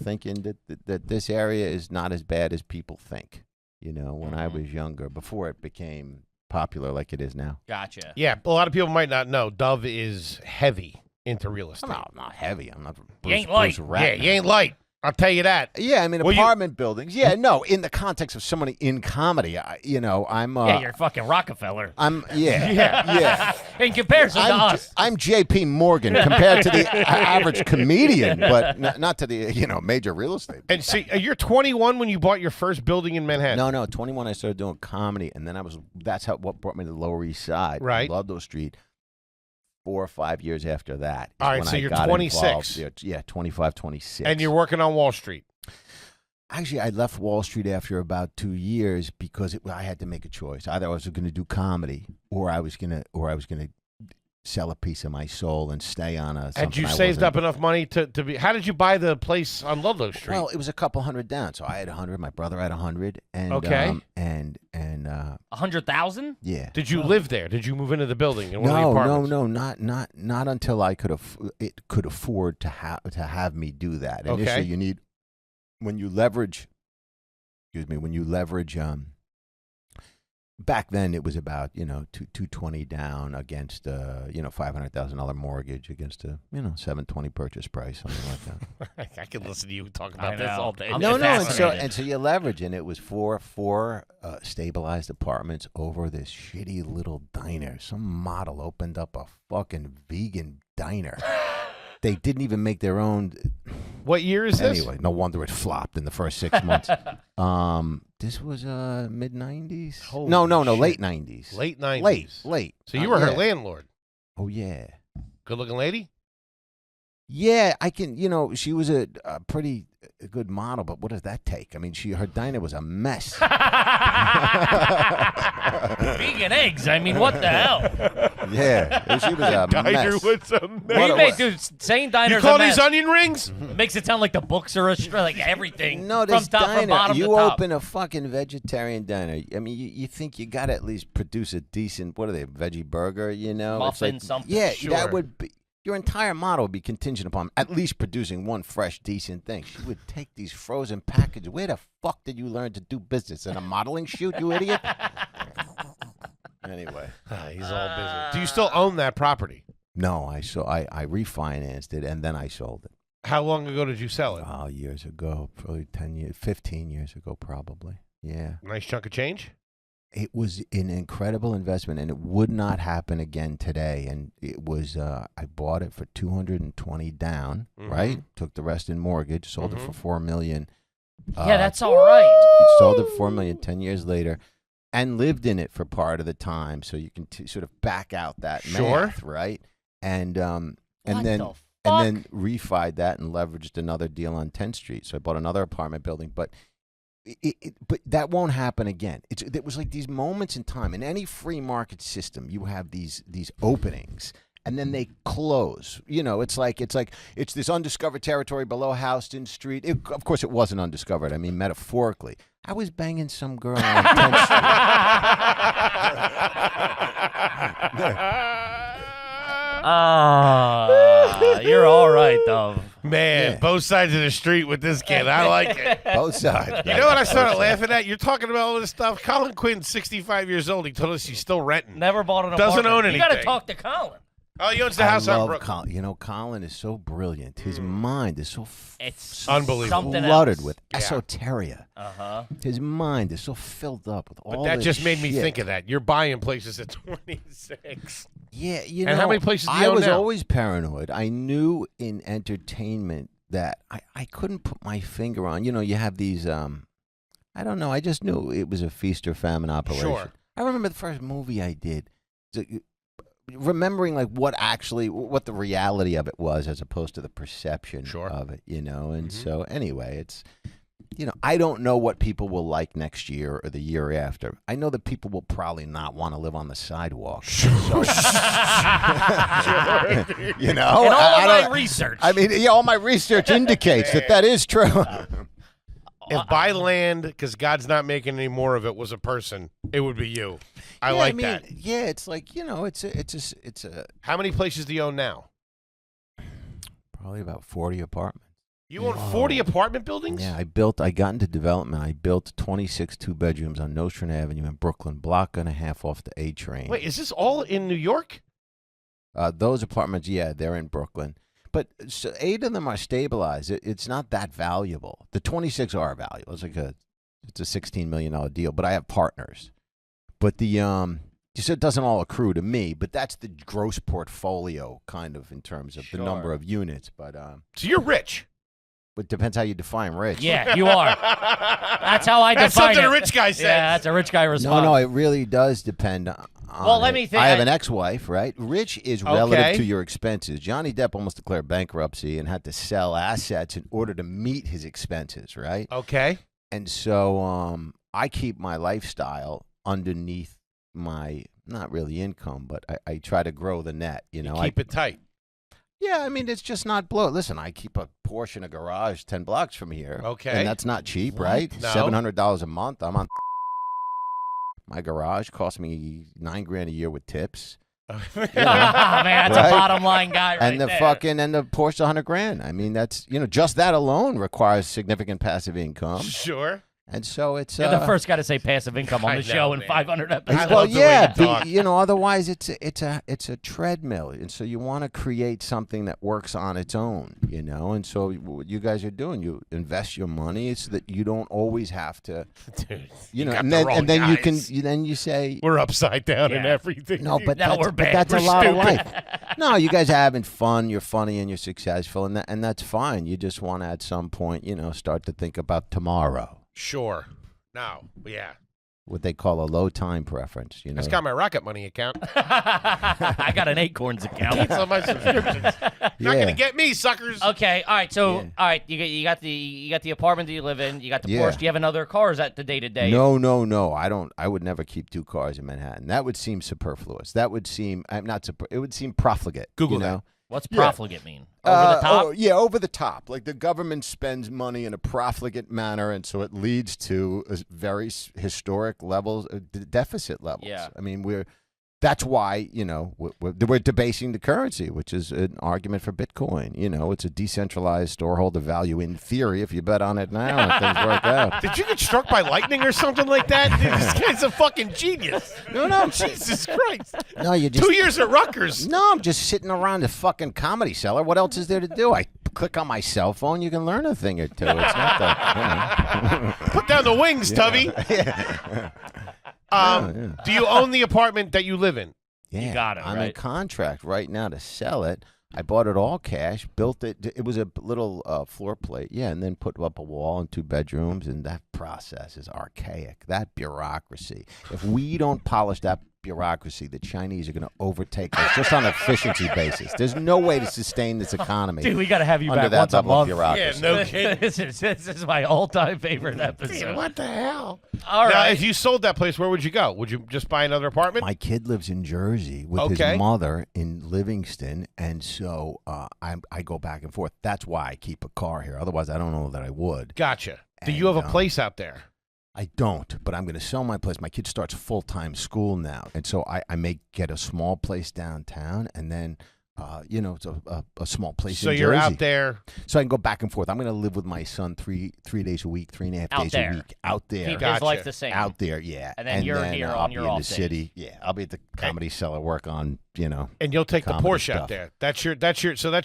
thinking that this area is not as bad as people think. When I was younger, before it became popular like it is now. Gotcha. Yeah, a lot of people might not know. Dove is heavy into real estate. I'm not heavy. I'm not. You ain't light. Yeah, Ratner. you ain't light. I'll tell you that. Yeah, I mean Well, apartment buildings. Yeah, no, in the context of somebody in comedy, I'm. Yeah, you're fucking Rockefeller. I'm. Yeah. In comparison to us. I'm J.P. Morgan compared to the average comedian, but not to the major real estate. And see, you're 21 when you bought your first building in Manhattan. No, 21. I started doing comedy, and then that's what brought me to the Lower East Side, Right. Ludlow Street. 4 or 5 years after that. is All right, when so I you're got 26. involved. Yeah, 25, 26. And you're working on Wall Street. Actually, I left Wall Street after about 2 years because I had to make a choice. Either I was going to do comedy, or I was going to sell a piece of my soul and stay on a. Had you I saved wasn't- up enough money to be? How did you buy the place on Ludlow Street? Well, it was a couple hundred down, so I had 100. My brother had 100, and Okay. and 100,000? yeah. Did you live there? Did you move into the building in one of the No, apartments? not until I could afford to have me do that. Okay. Initially, you need when you leverage. Back then, it was about $220 down against $500,000 mortgage against a $720 purchase price, something like that. I could listen to you talk I about this know. all day. I'm No, fascinated. and so you leverage, and it was four stabilized apartments over this shitty little diner. Some model opened up a fucking vegan diner. They didn't even make their own. What year is this? Anyway, no wonder it flopped in the first 6 months. This was mid '90s. Holy No, shit. late '90s. Late 90s. Late. So you were her yeah. landlord. Oh yeah. Good looking lady? Yeah, I can. She was a pretty good model, but what does that take? I mean, her diner was a mess. Vegan eggs. I mean, what the hell? Yeah, she was a Diner mess. was a What mess. do you make, dude? Saying You diners call a mess these onion rings? makes it sound like the books are like everything. No, from this top diner. from bottom You to top. open a fucking vegetarian diner. I mean, you think you got to at least produce a decent. What are they? Veggie burger? It's Muffin, like, something. Yeah, Sure. that would be. Your entire model would be contingent upon at least producing one fresh, decent thing. She would take these frozen packages. Where the fuck did you learn to do business? In a modeling shoot, you idiot? Anyway. He's all busy. Do you still own that property? No, I refinanced it, and then I sold it. How long ago did you sell it? Oh, years ago. Probably 10 years, 15 years ago, probably. Yeah. Nice chunk of change? It was an incredible investment, and it would not happen again today. And it was, I bought it for $220 down, right? Took the rest in mortgage, sold it for $4 million. Yeah, that's all right. Sold it for $4 million 10 years later, and lived in it for part of the time. So you can sort of back out that Sure. math, right? And What then the and then refied that and leveraged another deal on 10th Street. So I bought another apartment building, but. But that won't happen again. It was like these moments in time. In any free market system, you have these openings, and then they close. It's this undiscovered territory below Houston Street. Of course, it wasn't undiscovered. I mean, metaphorically. I was banging some girl on 10th Street. You're all right, though. Man, Yeah. both sides of the street with this kid. I like it. Both sides. You know what I started laughing at? You're talking about all this stuff. Colin Quinn's 65 years old. He told us he's still renting. Never bought an Doesn't apartment. own You got to anything. talk to Colin. Oh, he owns the house I on love Brooklyn. Colin. Colin is so brilliant. His mind is so It's Unbelievable. something flooded else. with Yeah. esoteria. Uh-huh. His mind is so filled up with all But that this just made me shit. think of that. You're buying places at 26. Yeah, And how many places do you I own was now? always paranoid. I knew in entertainment that I couldn't put my finger on. You have these, I don't know. I just knew it was a feast or famine operation. Sure. I remember the first movie I did, remembering like what the reality of it was as opposed to the perception Sure. of it, And so anyway, it's, I don't know what people will like next year or the year after. I know that people will probably not want to live on the sidewalk. So, In all I of my don't- research. I mean, yeah, all my research indicates that is true. If buy land, because God's not making any more of it, was a person, it would be you. I Yeah, like mean, that. Yeah, it's like it's a How many places do you own now? probably about 40 apartments. You own 40 apartment buildings? Yeah, I got into development. I built 26 2-bedrooms on Nostrand Avenue in Brooklyn, block and a half off the A train. Wait, is this all in New York? Those apartments, yeah, they're in Brooklyn. But 8 of them are stabilized. It's not that valuable. The 26 are valuable. It's a $16 million deal. But I have partners. But so it doesn't all accrue to me. But that's the gross portfolio kind of in terms of the number of units. But So you're rich. it depends how you define rich. yeah, you are. That's how I That's define something it. a rich guy says. Yeah, that's a rich guy response. No, it really does depend on Well, let it. me think. I have an ex-wife, right? Rich is Okay. relative to your expenses. Johnny Depp almost declared bankruptcy and had to sell assets in order to meet his expenses, right? Okay. And so I keep my lifestyle underneath my not really income, but I try to grow the net. You know, Keep it tight. Yeah, I mean, it's just not blow. Listen, I keep a Porsche in a garage 10 blocks from here. Okay. And that's not cheap, right? No. $700 a month. I'm on. My garage costs me $9,000 a year with tips. Man, that's Right? a bottom line guy right And the there. and the Porsche $100,000. I mean, that's, just that alone requires significant passive income. Sure. And so it's You're the first guy to say passive income on I the know, show in man. 500 I episodes. love the way you talk. otherwise it's a treadmill, and so you want to create something that works on its own, and so what you guys are doing, you invest your money so that you don't always have to, Dude, and got the then wrong and then you can guys. then you say We're upside down in Yeah. everything. no, but Now that's, we're but bad. that's We're a lot of stupid. life. No, you guys are having fun. You're funny and you're successful, and that's fine. You just want to at some point, start to think about tomorrow. Sure. No. Yeah. What they call a low time preference. That's got my Rocket Money account. I got an Acorns account. Cancel my subscriptions. Not Yeah. gonna get me, suckers. Okay, all right. So, Yeah. all right, you got the apartment that you live in. You got the Yeah. Porsche. Do you have another car? Or is that the day to day? No. I don't. I would never keep 2 cars in Manhattan. That would seem superfluous. That would seem. I'm not. It would seem profligate. Google you that. know? What's profligate mean? Over the top? Over the top. Like the government spends money in a profligate manner, and so it leads to a very historic levels, deficit levels. Yeah. I mean, that's why we're debasing the currency, which is an argument for Bitcoin. It's a decentralized storeholder value in theory if you bet on it now and things work out. Did you get struck by lightning or something like that? Dude, this guy's a fucking genius. No. Jesus Christ. No, you just 2 years at Rutgers. No, I'm just sitting around the fucking Comedy Cellar. What else is there to do? I click on my cell phone. You can learn a thing or two. It's not that. Put down the wings, Tubby. Do you own the apartment that you live in? Yeah, got it, I'm in right? contract right now to sell it. I bought it all cash, built it. It was a little floor plate, yeah, and then put up a wall and 2 bedrooms, and that process is archaic. That bureaucracy. If we don't polish that bureaucracy, the Chinese are going to overtake us just on an efficiency basis. There's no way to sustain this economy. Dude, we got to have you under back that once a level of month. bureaucracy. Yeah, no kidding. this is my all-time favorite episode. What the hell? All Now, right. if you sold that place, where would you go? Would you just buy another apartment? My kid lives in Jersey with Okay. his mother in Livingston, and so I go back and forth. That's why I keep a car here. Otherwise, I don't know that I would. Gotcha. Do you have a And, place out there? I don't, but I'm going to sell my place. My kid starts full-time school now, and so I may get a small place downtown, and then, it's a small place So in you're Jersey. out there. So I can go back and forth. I'm going to live with my son three days a week, 3.5 Out days there. a week. Out there. Keep Gotcha. his life the same. Out there, yeah. And then you're here I'll on be your in off the days. city. Yeah, I'll be at the Comedy Cellar, work on, And you'll take the comedy Porsche out stuff. there. That's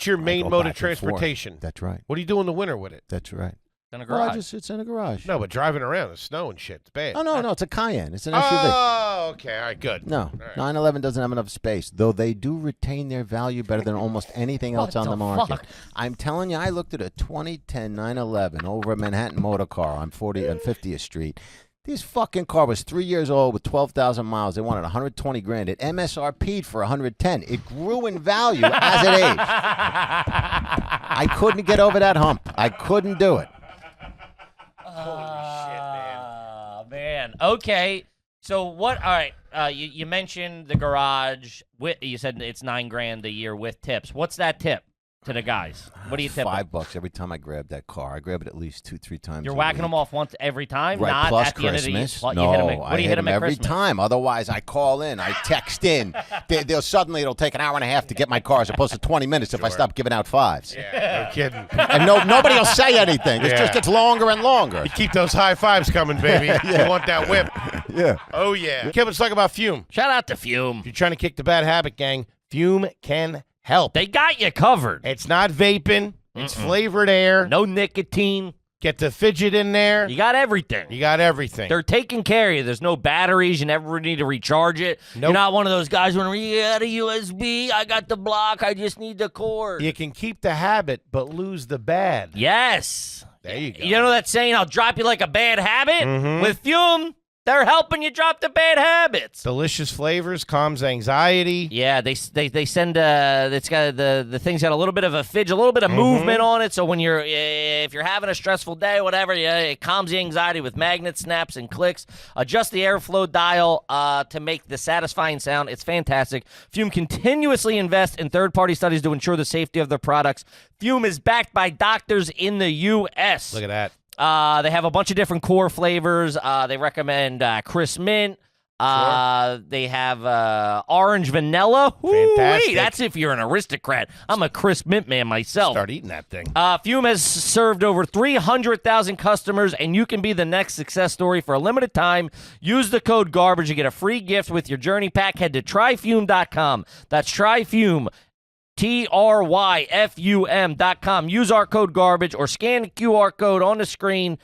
your I main go mode back of and forth. transportation. That's right. What do you do in the winter with it? That's right. In a Well, garage. it's in a garage. No, but driving around the snow and shit, it's bad. Oh, no, it's a Cayenne. It's an SUV. Oh, okay. All right, good. No, right. 911 doesn't have enough space, though they do retain their value better than almost anything else What on the the market. fuck? I'm telling you, I looked at a 2010 911 over at Manhattan Motor Car on 50th Street. This fucking car was 3 years old with 12,000 miles. They wanted 120 grand. It MSRP'd for 110. It grew in value as it aged. I couldn't get over that hump. I couldn't do it. Man. Okay. So what? All right. You mentioned the garage. You said it's $9,000 a year with tips. What's that tip to the guys? What do you tip? $5 every time I grab that car. I grab it at least 2-3 times. You're a whanking week. them off once every time, Right, not plus at the end of the year. Christmas. What, No, you hit 'em at, what I do you hit hit them them at every Christmas? time. Otherwise, I call in, I text in. They'll suddenly it'll take an hour and a half to get my car as opposed to 20 minutes if I stop giving out fives. Yeah, no kidding. And nobody will say anything. It Yeah. just gets longer and longer. You keep those high fives coming, baby. You want that whip. Yeah. Oh, yeah. Okay, let's talk about Fume. Shout out to Fume. If you're trying to kick the bad habit, gang, Fume can help. They got you covered. It's not vaping. It's flavored air. No nicotine. Get the fidget in there. You got everything. You got everything. They're taking care of you. There's no batteries. You never need to recharge it. Nope. You're not one of those guys when you got a USB. I got the block. I just need the cord. You can keep the habit, but lose the bad. Yes. There you go. You know that saying, I'll drop you like a bad habit? Mhm. With Fume, They're helping you drop the bad habits. Delicious flavors, calms anxiety. Yeah, they send it's got the thing's got a little bit of a fidge, a little bit of movement on it. So when if you're having a stressful day, whatever, it calms the anxiety with magnet snaps and clicks. Adjust the airflow dial to make the satisfying sound. It's fantastic. Fume continuously invests in third-party studies to ensure the safety of their products. Fume is backed by doctors in the U.S. Look at that. They have a bunch of different core flavors. They recommend crisp mint. They have orange vanilla. Fantastic. Ooh-wee, that's if you're an aristocrat. I'm a crisp mint man myself. Start eating that thing. Fume has served over 300,000 customers, and you can be the next success story for a limited time. Use the code GARBAGE to get a free gift with your journey pack. Head to tryfume.com. That's tryfume. tryfum.com. Use our code GARBAGE or scan the QR code on the screen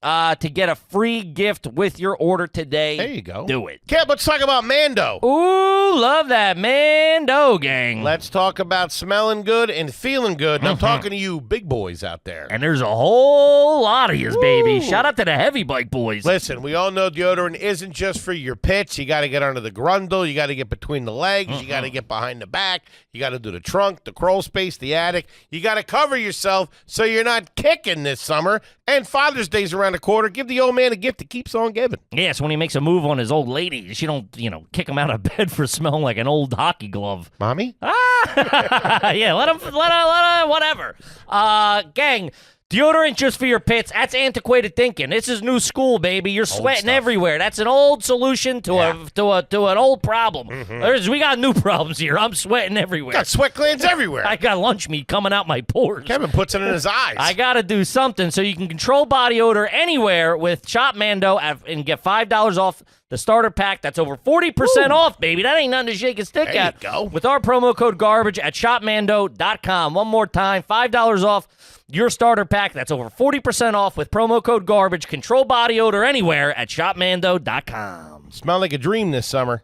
to get a free gift with your order today. There you go. Do it. Cap, let's talk about Mando. Ooh, love that Mando gang. Let's talk about smelling good and feeling good. And I'm talking to you big boys out there. And there's a whole lot of yous, baby. Shout out to the heavy bike boys. Listen, we all know deodorant isn't just for your pits. You got to get under the grundle. You got to get between the legs. You got to get behind the back. You got to do the trunk, the crawl space, the attic. You got to cover yourself so you're not kicking this summer. And Father's Day's around the corner. Give the old man a gift that keeps on giving. Yes, when he makes a move on his old lady, she don't, kick him out of bed for smelling like an old hockey glove. Mommy? Yeah, let him, whatever. Gang, deodorant just for your pits. That's antiquated thinking. This is new school, baby. You're sweating everywhere. That's an old solution to an old problem. We got new problems here. I'm sweating everywhere. Got sweat glands everywhere. I got lunch meat coming out my pores. Kevin puts it in his eyes. I got to do something so you can control body odor anywhere with Shop Mando and get $5 off the starter pack. That's over 40% off, baby. That ain't nothing to shake a stick at. There you go. With our promo code GARBAGE at shopmando.com. One more time, $5 off your starter pack. That's over 40% off with promo code GARBAGE. Control body odor anywhere at shopmando.com. Smell like a dream this summer.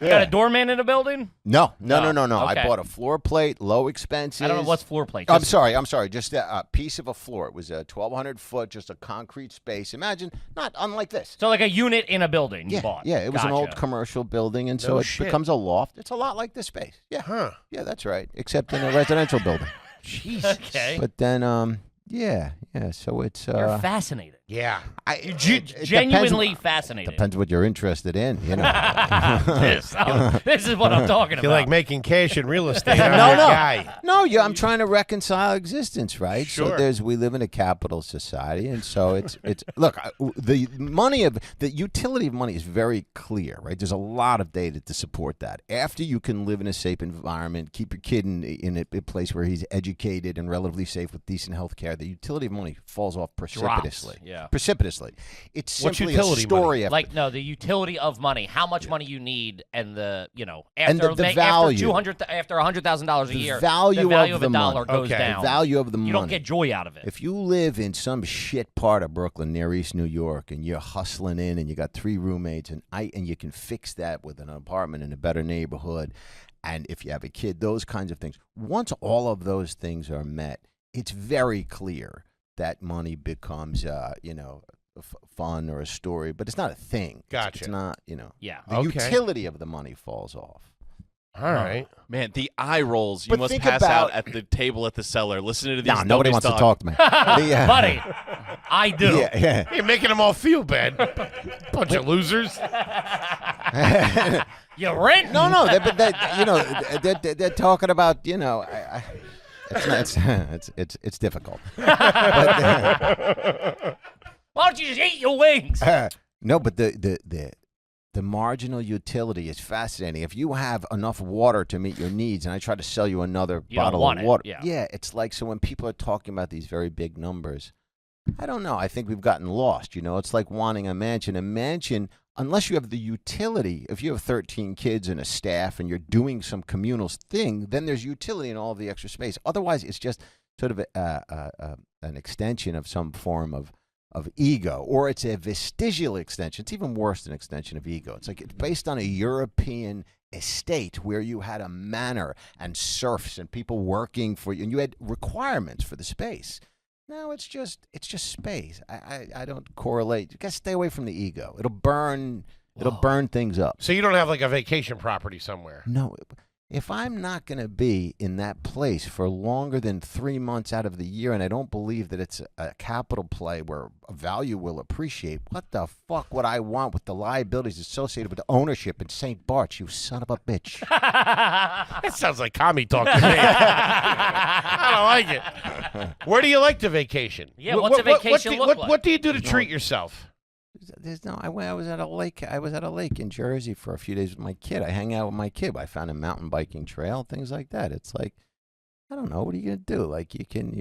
Got a doorman in the building? No. Okay. I bought a floor plate, low expenses. I don't know what's floor plate. I'm sorry. Just a piece of a floor. It was a 1,200 foot, just a concrete space. Imagine, not unlike this. So like a unit in a building you bought. Yeah, it was an Gotcha. old commercial building, and so it becomes a loft. It's a lot like this space. Yeah. Huh. Yeah, that's right. Except in a residential building. Jesus. Okay. But then, yeah. So it's You're fascinated. Yeah. it Genuinely fascinated. Depends what you're interested in, This is what I'm talking You about. like making cash in real estate. No, I'm no. that guy. No, I'm trying to reconcile existence, right? Sure. So we live in a capital society, and so it's look, the utility of money is very clear, right? There's a lot of data to support that. After you can live in a safe environment, keep your kid in a place where he's educated and relatively safe with decent health care, the utility of money falls off precipitously. Drops, yeah. Precipitously. It's What's simply utility a story. the utility of money, how much money you need, and the And the value. after $100,000 a year, value the value of of a the dollar money. goes Okay. down. The value of the money. You don't get joy out of it. If you live in some shit part of Brooklyn near East New York and you're hustling in and you got 3 roommates and you can fix that with an apartment in a better neighborhood, and if you have a kid, those kinds of things. Once all of those things are met, it's very clear that money becomes fun or a story, but it's not a thing. Gotcha. It's not, Yeah. the Okay. utility of the money falls off. All right. Man, the eye rolls you But must think pass about- out at the table at the cellar listening to these. No, nobody wants to talk to me. Buddy, I do. Yeah. You're making them all feel bad. Bunch of losers. You rent? No, they're talking about, it's difficult. Why don't you just eat your wings? No, but the marginal utility is fascinating. If you have enough water to meet your needs, and I try to sell you another You don't bottle want of it, water, yeah. it's like, so when people are talking about these very big numbers, I don't know. I think we've gotten lost. It's like wanting a mansion. A mansion, unless you have the utility, if you have 13 kids and a staff and you're doing some communal thing, then there's utility in all of the extra space. Otherwise, it's just sort of an extension of some form of ego, or it's a vestigial extension. It's even worse than extension of ego. It's like it's based on a European estate where you had a manor and serfs and people working for you, and you had requirements for the space. No, it's just space. I don't correlate. You gotta stay away from the ego. It'll burn things up. So you don't have like a vacation property somewhere? No, if I'm not gonna be in that place for longer than 3 months out of the year, and I don't believe that it's a capital play where a value will appreciate, what the fuck would I want with the liabilities associated with the ownership in St. Bart's? You son of a bitch. That sounds like commie talk to me. I don't like it. Where do you like to vacation? Yeah, what's a vacation look like? What do you do to treat yourself? There's no. I was at a lake. I was at a lake in Jersey for a few days with my kid. I hang out with my kid. I found a mountain biking trail, things like that. It's like, I don't know. What are you gonna do? Like you can.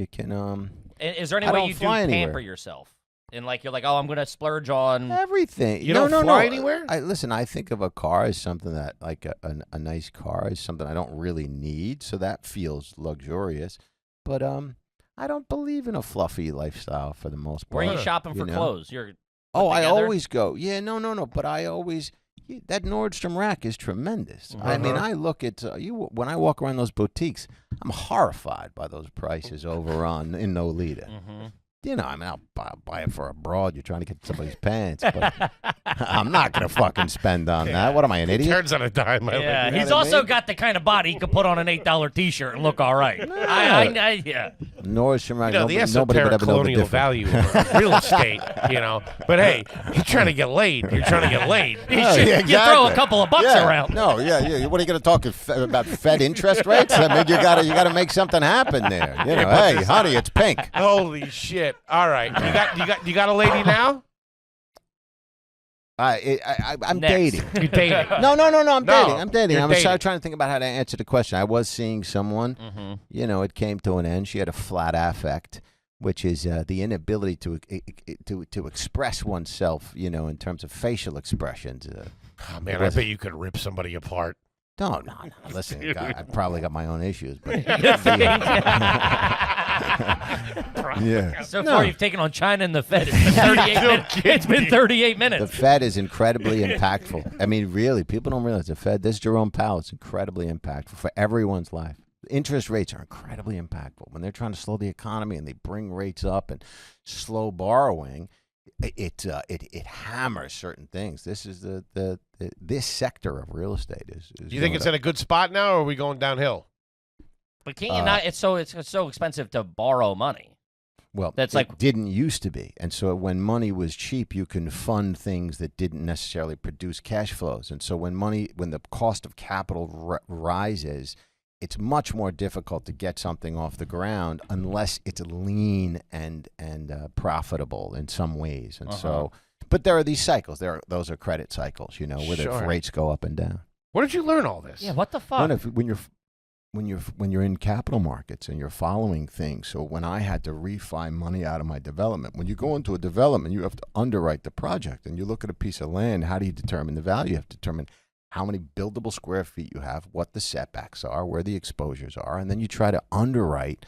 Is there any I way don't you do fly pamper anywhere. yourself? And like you're like, oh, I'm gonna splurge on. Everything. You don't fly anywhere? Listen. I think of a car as something that, like a nice car, is something I don't really need. So that feels luxurious. But I don't believe in a fluffy lifestyle for the most part. Where are you shopping for know? clothes? You're Oh, put I together? always go. Yeah, no. But I always that Nordstrom rack is tremendous. I mean, I look at when I walk around those boutiques, I'm horrified by those prices over on in Nolita. You know, I mean, I'll buy it for a broad. You're trying to get somebody's pants, but I'm not gonna fucking spend on that. What am I, an idiot? Turns on a dime. Yeah, You know he's what I also mean? got the kind of body he could put on an $8 T-shirt and look all right. Yeah. Nordstrom rack. You know, the nobody would esoteric ever know the colonial difference. value of real estate, you know. But hey, you're trying to get laid. You're trying to get laid. Oh, You yeah, throw a exactly. couple of bucks Yeah. around. No, yeah. What are you going to talk about? Fed interest rates? I mean, you got to make something happen there. You know, hey, honey, it's pink. Holy shit! All right, you got a lady now? I'm Next. dating. You're dating. No, I'm No, dating. I'm dating. you're I'm dating. trying to think about how to answer the question. I was seeing someone. You know, it came to an end. She had a flat affect, which is the inability to express oneself. You know, in terms of facial expressions. Oh, man, I bet you could rip somebody apart. No. Listen, I probably got my own issues, but yeah. So far, you've taken on China and the Fed. It's been 38 minutes. It's been 38 The minutes. Fed is incredibly impactful. I mean, really, people don't realize the Fed. This Jerome Powell is incredibly impactful for everyone's life. Interest rates are incredibly impactful when they're trying to slow the economy and they bring rates up and slow borrowing. It hammers certain things. This is this sector of real estate is Do you think it's in a good spot now, or are we going downhill? But can't you not? It's so expensive to borrow money. Well, That's it like- didn't used to be. And so when money was cheap, you can fund things that didn't necessarily produce cash flows. And so when the cost of capital rises, it's much more difficult to get something off the ground unless it's lean and profitable in some ways. And so, but there are these cycles. Those are credit cycles, you know, where the Sure. rates go up and down. Where did you learn all this? Yeah, what the fuck? When you're in capital markets and you're following things. So when I had to refi money out of my development, when you go into a development, you have to underwrite the project, and you look at a piece of land. How do you determine the value? You have to determine how many buildable square feet you have, what the setbacks are, where the exposures are, and then you try to underwrite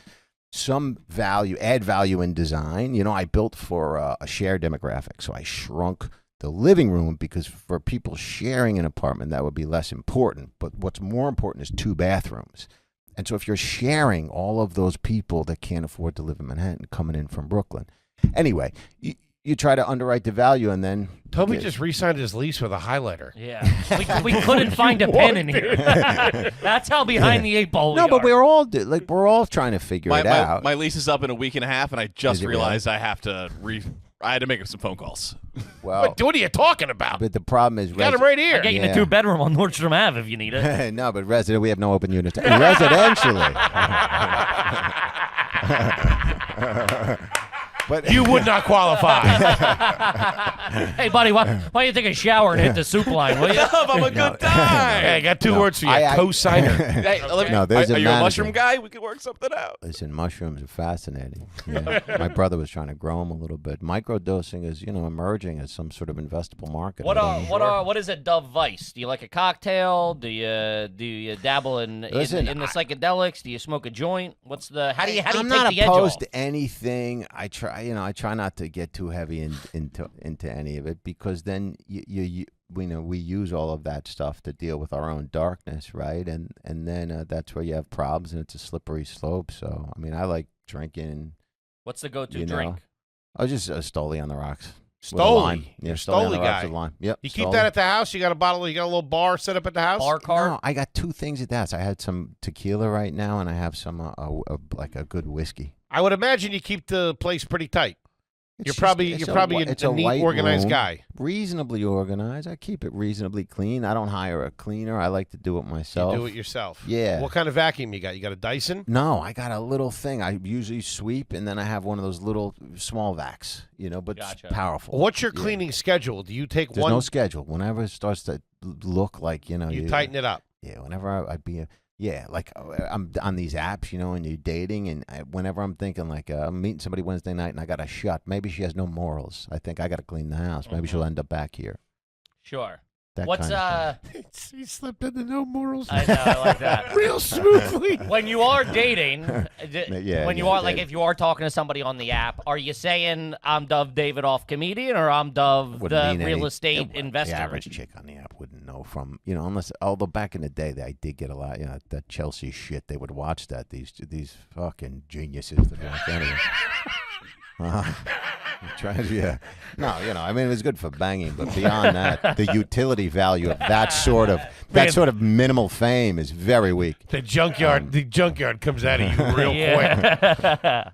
some value, add value in design. You know, I built for a shared demographic, so I shrunk the living room because for people sharing an apartment, that would be less important. But what's more important is 2 bathrooms. And so if you're sharing all of those people that can't afford to live in Manhattan coming in from Brooklyn. Anyway, you try to underwrite the value and then... Toby just re-signed his lease with a highlighter. Yeah, we couldn't find a pen in here. That's how behind the 8 ball we No, but are. we're all trying to figure it out. My lease is up in a week and a half, and I just Is it realized I have to I had to make some phone calls. Well, What are you talking about? but the problem is... Got him right here. Get you in a Yeah. 2-bedroom on Nordstrom Ave if you need it. No, but we have no open units. Residentially. But You would not qualify. Hey, buddy, why don't you take a shower and hit the soup line, will you? I'm a good time. Hey, I got 2 words for you. I- co-signer. Hey, let me- No, there's are a you a manager. mushroom guy? We could work something out. Listen, mushrooms are fascinating. Yeah. My brother was trying to grow them a little bit. Microdosing is, emerging as some sort of investable market. What is a Dove Vice? Do you like a cocktail? Do you dabble in Listen, the psychedelics? Do you smoke a joint? How do you I'm take not the edge off? opposed to anything. I try not to get too heavy into any of it because then we use all of that stuff to deal with our own darkness, right? And then that's where you have problems, and it's a slippery slope. So I mean, I like drinking What's the go-to You know? drink? Oh, just Stoli on the rocks. With a Stoli. lime. Yeah, You're Stoli on the Stoli rocks guy. with lime. Yep. You keep Stoli. that at the house? You got a little bar set up at the house? Bar cart? No, I got 2 things at the house. I had some tequila right now, and I have some like a good whiskey. I would imagine you keep the place pretty tight. It's You're just- probably it's a neat, white organized room, guy. Reasonably organized. I keep it reasonably clean. I don't hire a cleaner. I like to do it myself. You do it yourself. Yeah. What kind of vacuum you got? You got a Dyson? No, I got a little thing. I usually sweep, and then I have one of those little small vacs, but it's Gotcha. powerful. What's your Yeah. cleaning schedule? Do you take There's one? no schedule. Whenever it starts to look like, you tighten it up. Yeah, whenever I'd be, like I'm on these apps, and you're dating, and whenever I'm thinking like I'm meeting somebody Wednesday night and I got a shut, maybe she has no morals. I think I got to clean the house. Maybe she'll end up back here. Sure. That What's kind of thing. He slipped into no morals. I know, I like that. Real smoothly. When you are dating, Yeah, when you yeah, are like yeah. if you are talking to somebody on the app, are you saying I'm Dove Davidoff comedian or I'm Dove Wouldn't the mean real any- estate the investor? average chick on the app wouldn't know from, unless, although back in the day, I did get a lot, that Chelsea shit, they would watch that, these fucking geniuses that watch anyway. Yeah. No, I mean, it was good for banging, but beyond that, the utility value of that sort of minimal fame is very weak. The junkyard comes out of you real quick. Yeah.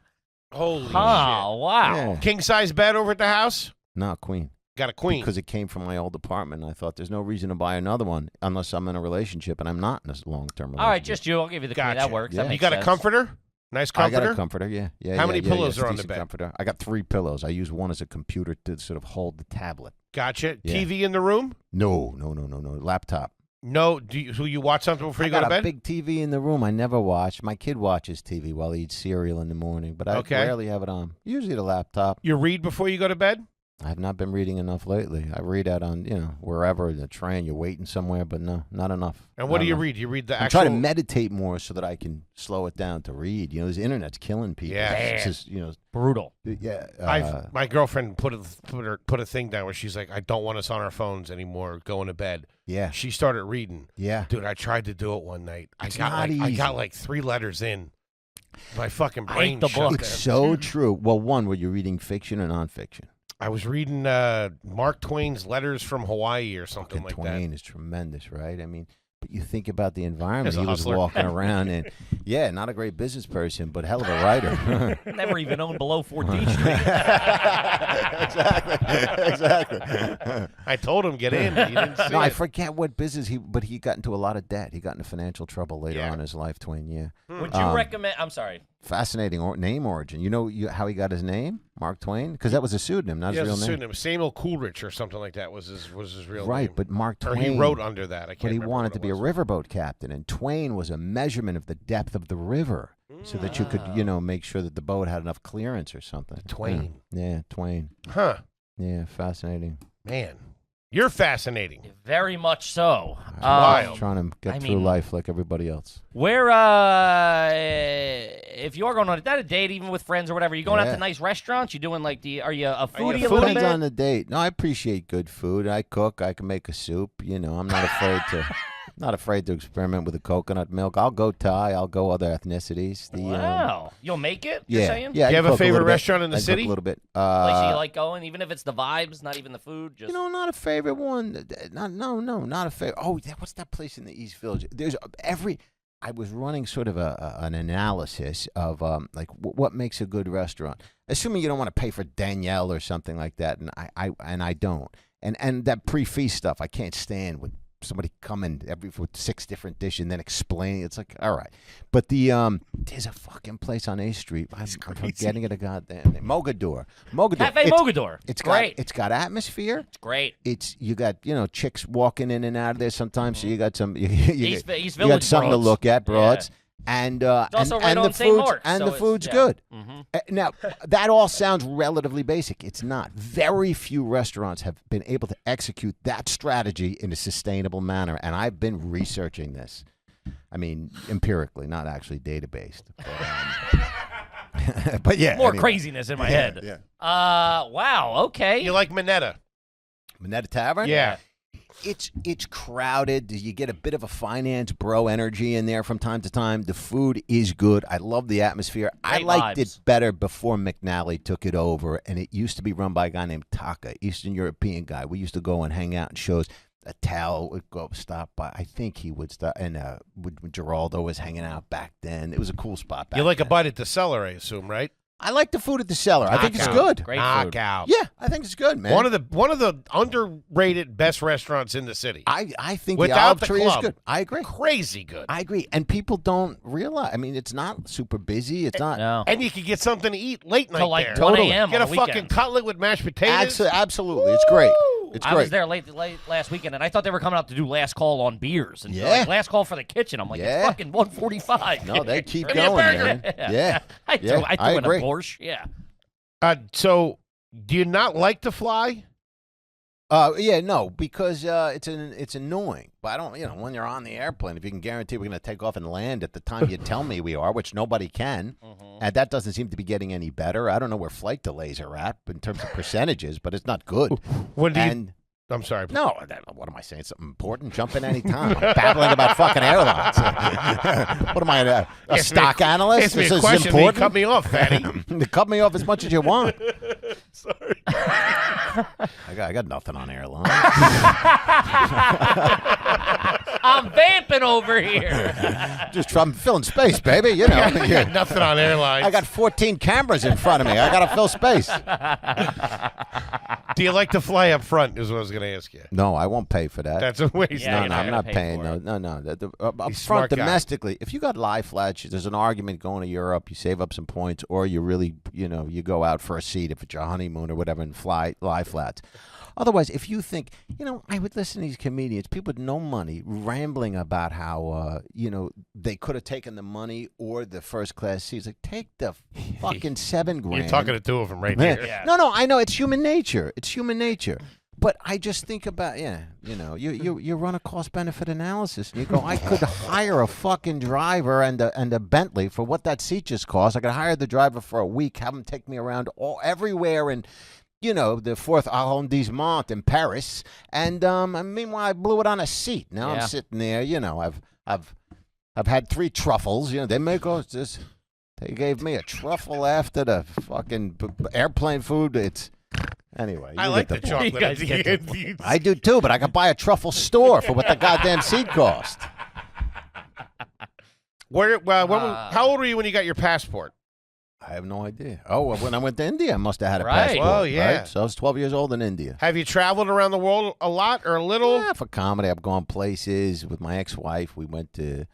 Holy shit. Oh, wow. Yeah. King size bed over at the house? No, queen. Got a queen. Because it came from my old apartment. I thought there's no reason to buy another one unless I'm in a relationship, and I'm not in a long-term relationship. All right, just you. I'll give you the queen. Gotcha. That works. Yeah. That You makes got a sense. comforter? Nice I comforter? got a comforter, yeah. How many pillows are on the decent bed? Comforter. I got 3 pillows. I use one as a computer to sort of hold the tablet. Gotcha. Yeah. TV in the room? No. Laptop. No. So you watch something before you go to I got a bed? big TV in the room. I never watch. My kid watches TV while he eats cereal in the morning, but I Okay. rarely have it on. Usually the laptop. You read before you go to bed? I have not been reading enough lately. I read out on, wherever, in the train, you're waiting somewhere, but no, not enough. And what Not do you enough. read? You read the I'm actual... trying to meditate more so that I can slow it down to read. This internet's killing people. Yeah. It's just, Brutal. yeah. My girlfriend put a thing down where she's like, I don't want us on our phones anymore going to bed. Yeah. She started reading. Yeah. Dude, I tried to do it one night. I not easy. got like 3 letters in. My fucking I brain hate the shut book. It's down. so true. Well, one, were you reading fiction or nonfiction? I was reading Mark Twain's Letters from Hawaii or something like Twain is tremendous, right? I mean, but you think about the environment As a he was hustler. walking around in. Yeah, not a great business person, but hell of a writer. Never even owned below 14th Street. exactly. I told him get in, but he didn't see No, I it. forget what business but he got into a lot of debt. He got into financial trouble later Yeah. on in his life, Twain, yeah. Would you recommend? I'm sorry. Fascinating name origin. You know how he got his name, Mark Twain? Because that was a pseudonym, not He his has real a name. pseudonym. Samuel Coleridge or something like that was his real name. Right, but Mark Or Twain. he wrote under that. I can't But he remember wanted what to it be a was. riverboat captain, and Twain was a measurement of the depth of the river, so that you could, make sure that the boat had enough clearance or something. Twain. Yeah, Twain. Huh. Yeah, fascinating. Man. You're fascinating. Very much so. wild. Trying to get I through mean- life like everybody else. Where, if you are going on a date, even with friends or whatever, you going out Yeah. to nice restaurants? You doing like are you a you foodie a a little Depends bit? on the date. No, I appreciate good food. I cook. I can make a soup. I'm not afraid to. Not afraid to experiment with the coconut milk. I'll go Thai. I'll go other ethnicities. Wow. You'll make it? You're Yeah, saying? yeah. I You have cook a favorite little bit. restaurant in the I cook city? A little bit. Place you like going, even if it's the vibes, not even the food. Just Not a favorite one. Not a favorite. Oh, what's that place in the East Village? I was running sort of an analysis of what makes a good restaurant. Assuming you don't want to pay for Danielle or something like that, and I don't. And that pre-feast stuff I can't stand with somebody coming with 6 different dishes and then explaining. It's like, all right. But there's a fucking place on A Street. I'm forgetting it a goddamn name. Mogador. Cafe Mogador. It's great. It's got atmosphere. It's great. You got chicks walking in and out of there sometimes, so you got some East you got Village something to broads. look at, broads. Yeah. And also right and on the St. food's Mark's, and so the it's- food's yeah. good. Mhm. Now that all sounds relatively basic. It's not. Very few restaurants have been able to execute that strategy in a sustainable manner, and I've been researching this. I mean, empirically, not actually data-based. But yeah, More anyway. craziness in my head. Yeah. Wow. Okay. You like Minetta? Minetta Tavern? Yeah. It's crowded. You get a bit of a finance bro energy in there from time to time. The food is good. I love the atmosphere. I Great liked vibes. it better before McNally took it over, and it used to be run by a guy named Taka, Eastern European guy. We used to go and hang out in shows. Tal would go stop by. I think he would stop, and Geraldo was hanging out back then. It was a cool spot back You like then. a bite at the cellar, I assume, right? I like the food at the cellar. I think it's Knockout. good. Great food. Knockout. Yeah, I think it's good, man. One of the underrated best restaurants in the city. I think the Without Olive the Tree is club. good. I agree. Crazy good. I agree. And people don't realize. I mean, it's not super busy. It's not. No. And you can get something to eat late night Till like there. 1 Totally. a.m. Get on a the fucking weekend. cutlet with mashed potatoes. Absolutely. It's great. It's I great. was there late last weekend, and I thought they were coming out to do last call on beers. And Yeah. like, last call for the kitchen. I'm like, Yeah. it's fucking 1:45. No, they keep Give me a going, burger. man. Yeah. I threw Yeah, I in a agree. Porsche. Yeah. So, do you not like to fly? No, because it's annoying. But I don't, when you're on the airplane, if you can guarantee we're going to take off and land at the time you tell me we are, which nobody can, and that doesn't seem to be getting any better. I don't know where flight delays are at in terms of percentages, but it's not good. When do you? And I'm sorry. no, what am I saying? Something important? Jump in any time. I'm babbling about fucking airlines. What am I, a Ask me stock analyst? Ask me This a is question. You important. cut me off, fatty. Cut me off as much as you want. Sorry. I got nothing on airlines. I'm vamping over here. Just I'm filling space, baby. You know. Nothing on airlines. I got 14 cameras in front of me. I got to fill space. Do you like to fly up front? Is what I was going to ask you. No, I won't pay for that. That's a waste. Yeah, no, you no, gotta I'm not pay paying. for No, it. no, no. Up He's a front smart guy. domestically, if you got lie flats, there's an argument going to Europe. You save up some points, or you really, you go out for a seat if it's your honeymoon or whatever, and fly lie flats. Otherwise, if you think, I would listen to these comedians, people with no money, rambling about how, they could have taken the money or the first class seats. Like, take the fucking $7,000. You're talking to two of them right Man, here. Yeah. No, I know it's human nature. It's human nature. But I just think about, you run a cost benefit analysis, and you go, I could hire a fucking driver and a Bentley for what that seat just cost. I could hire the driver for a week, have him take me around everywhere, and the fourth arrondissement in Paris, and meanwhile I blew it on a seat. Now Yeah. I'm sitting there, I've had 3 truffles. They make us this. They gave me a truffle after the fucking airplane food. Anyway, I you like get the the point. chocolate. You guys get the I do too, but I could buy a truffle store for what the goddamn seat cost. How old were you when you got your passport? I have no idea. Oh, well, when I went to India, I must have had a Right. passport. Well, yeah. Right? So I was 12 years old in India. Have you traveled around the world a lot or a little? Yeah, for comedy, I've gone places with my ex-wife. We went to,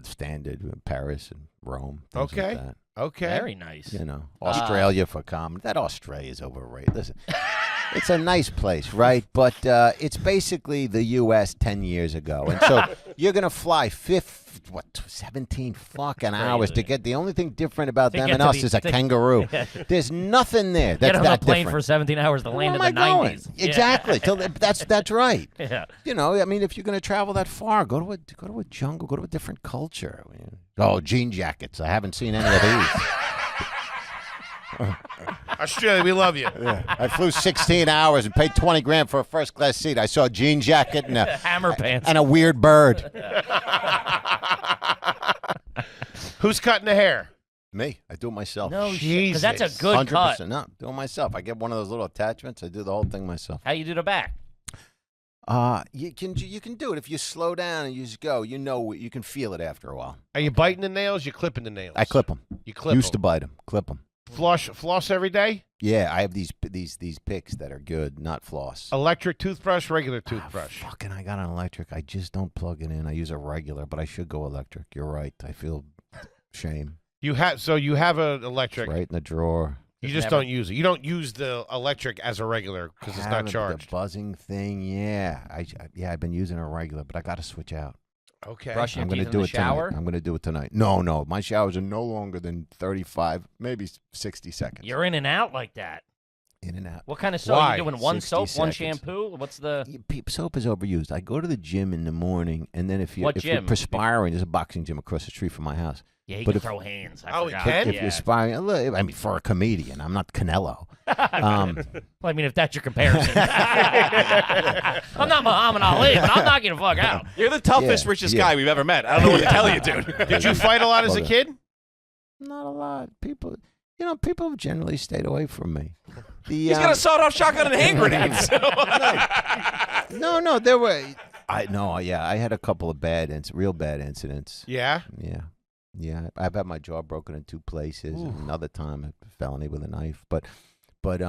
standard Paris and Rome. Things Okay. like that. Okay. Very nice. Australia for comedy. That Australia is overrated. Listen, it's a nice place, right? But it's basically the U.S. 10 years ago. And so you're going to fly 17 fucking hours to get. The only thing different about To them get and to us the- is a kangaroo. There's nothing there that's Get on that a plane different. for 17 hours to land Where in am the I going? 90s. Yeah. Exactly. That's right. Yeah. I mean, if you're going to travel that far, go to a jungle, go to a different culture. Oh, jean jackets. I haven't seen any of these. Australia, we love you. I flew 16 hours and paid 20 grand for a first class seat. I saw a jean jacket and Hammer pants. a weird bird. Who's cutting the hair? Me. I do it myself. No shit, because that's a Jesus. good 100%. cut. No, do it myself. I get one of those little attachments. I do the whole thing myself. How you do the back? You can do it if you slow down and you just go. You can feel it after a while. Are you biting the nails? You clipping the nails? I clip them. You clip Used to them. bite them. Clip them. Floss every day? Yeah, I have these picks that are good, not floss. Electric toothbrush, regular toothbrush. Fucking, I got an electric. I just don't plug it in. I use a regular, but I should go electric. You're right. I feel shame. You have an It's electric. right in the drawer. You just Never. don't use it. You don't use the electric as a regular because it's not Haven't, charged. The buzzing thing, yeah. I've been using a regular, but I got to switch out. Okay. Brush your I'm teeth going to in do the it shower? tonight. I'm going to do it tonight. No. My showers are no longer than 35, maybe 60 seconds. You're in and out like that. In and out. What kind of soap? Why? You doing one 60 soap, one seconds. shampoo? What's the... Soap is overused. I go to the gym in the morning, and then if What you're gym? perspiring, there's a boxing gym across the street from my house. Yeah, you But can if- throw hands. I Oh, he forgot. can? If Yeah. you're sparring, I mean, for a comedian, I'm not Canelo. Well, I mean, if that's your comparison. I'm not Muhammad Ali, but I'm knocking the fuck out. You're the toughest, Yeah, richest yeah. guy we've ever met. I don't know what to tell you, dude. Did you fight a lot as a Well, kid? Not a lot. People, people have generally stayed away from me. He's got a sawed-off shotgun and hand grenades. No, there were. I had a couple of real bad incidents. Yeah. Yeah. I've had my jaw broken in 2 places. And another time, a felony with a knife. But What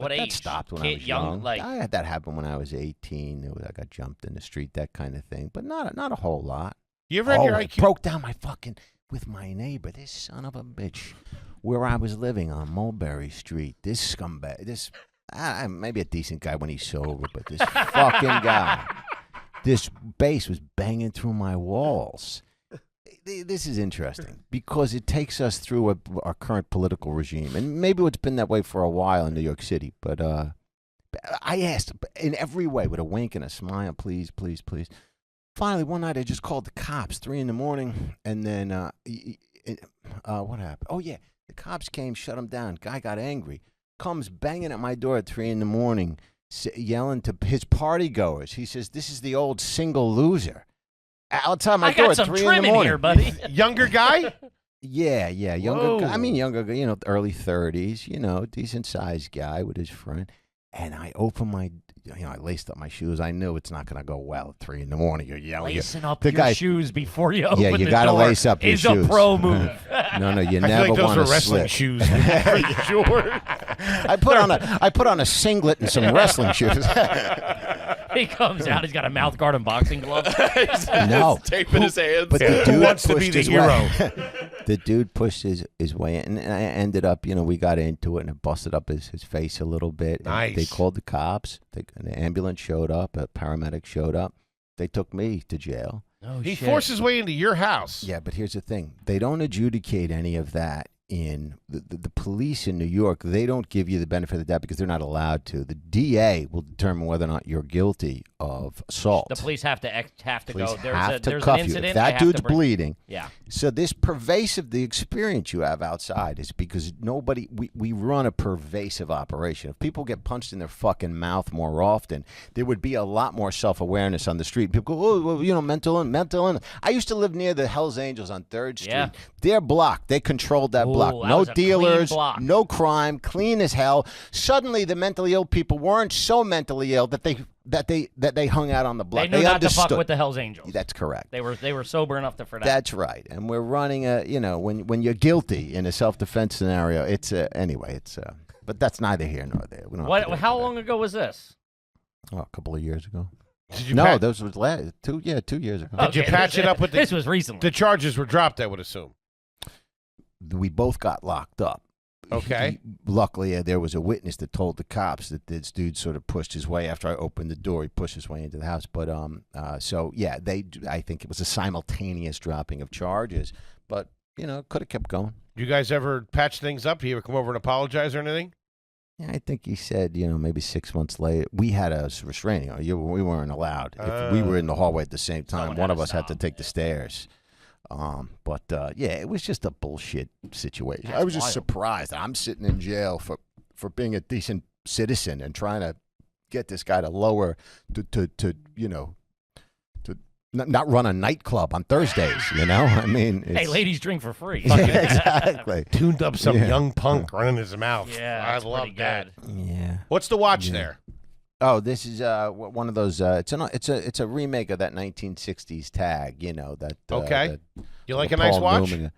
that age? stopped when I Kid, was young, young. like- I had that happen when I was 18. I got jumped in the street, that kind of thing. But not a whole lot. You ever had your it IQ? broke down with my neighbor, this son of a bitch, where I was living on Mulberry Street. This scumbag, maybe a decent guy when he's sober, but this fucking guy, this bass was banging through my walls. This is interesting because it takes us through our current political regime, and maybe it's been that way for a while in New York City. But I asked in every way with a wink and a smile, please, please, please. Finally, one night I just called the cops, 3 a.m, and then what happened? Oh yeah, the cops came, shut him down. Guy got angry, comes banging at my door at 3 a.m, yelling to his party goers. He says, "This is the old single loser." Outside my I door got at some 3 trim in a.m. here, buddy. Younger guy? Yeah, younger. Whoa. Younger. Early 30s. Decent sized guy with his friend. And I opened my, I laced up my shoes. I knew it's not going to go well at 3 a.m. You're yelling. Lacing up the your guy- shoes before you open Yeah, you the gotta door lace up your is shoes. a pro move. No, you I never feel like those want were to wrestling slip. shoes. Pretty sure. I put on a singlet and some wrestling shoes. He comes out, he's got a mouth guard and boxing glove. No, Tape in his hands. but the Who dude wants to be pushed the his hero? way. The dude pushed his way in, and I ended up, we got into it, and it busted up his face a little bit. And Nice. They called the cops. An ambulance showed up. A paramedic showed up. They took me to jail. Oh, He shit. forced his way into your house. Yeah, but here's the thing. They don't adjudicate any of that in the police in New York. They don't give you the benefit of the doubt because they're not allowed to. The DA will determine whether or not you're guilty of assault. The police have to Police go. have to There's cuff an incident. you. If they that have to dude's bring- bleeding. Yeah. So this the experience you have outside is because we run a pervasive operation. If people get punched in their fucking mouth more often, there would be a lot more self-awareness on the street. People go, oh, well, mental illness. I used to live near the Hells Angels on 3rd Street. Yeah. Their block, they controlled that Ooh, block. that No was a clean dealers, block. no crime, clean as hell. Suddenly the mentally ill people weren't so mentally ill that they hung out on the block. They knew not understood. to fuck with the Hells Angels. That's correct. They were sober enough for that. That's right, and we're running when you're guilty in a self-defense scenario, but that's neither here nor there. We don't have to go How into long ago was this? that. Oh, a couple of years ago. Did you No, pat- this was 2 years ago. Did you patch it up with This was recently. the charges were dropped, I would assume. We both got locked up. Okay. Luckily, there was a witness that told the cops that this dude sort of pushed his way after I opened the door. He pushed his way into the house, but I think it was a simultaneous dropping of charges, but could have kept going. You guys ever patch things up? Did he ever come over and apologize or anything? Yeah, I think he said, maybe 6 months later, we had a restraining order. We weren't allowed. If we were in the hallway at the same time, Someone one had of to us had to stop, take the stairs. It was just a bullshit situation. That's I was just wild. surprised. I'm sitting in jail for being a decent citizen and trying to get this guy to lower to not run a nightclub on Thursdays. I mean, Hey, ladies drink for free. exactly. Tuned up some Yeah. young punk running his mouth. Yeah, I that's love pretty that. good. Yeah. What's the watch Yeah. there? Oh, this is one of those. It's a remake of that 1960s tag. That. Okay. You like the a nice Paul watch? Newman.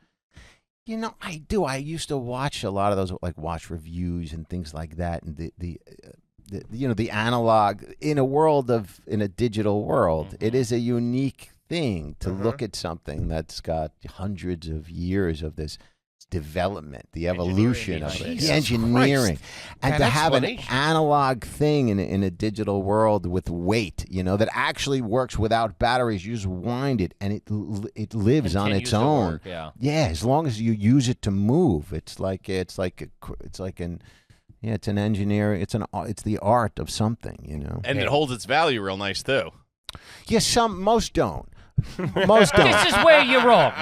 I do. I used to watch a lot of those watch reviews and things like that, and the analog in a digital world. It is a unique thing to look at something that's got hundreds of years of this development, the evolution of it, the Jesus engineering, and That to have an explanation. analog thing in a digital world with weight, that actually works without batteries. You just wind it, and it lives on Continues its to own. work, yeah. Yeah, as long as you use it to move, it's an engineering. It's the art of something. And it holds its value real nice, too. Yes, most don't. Most don't. This is where you're wrong.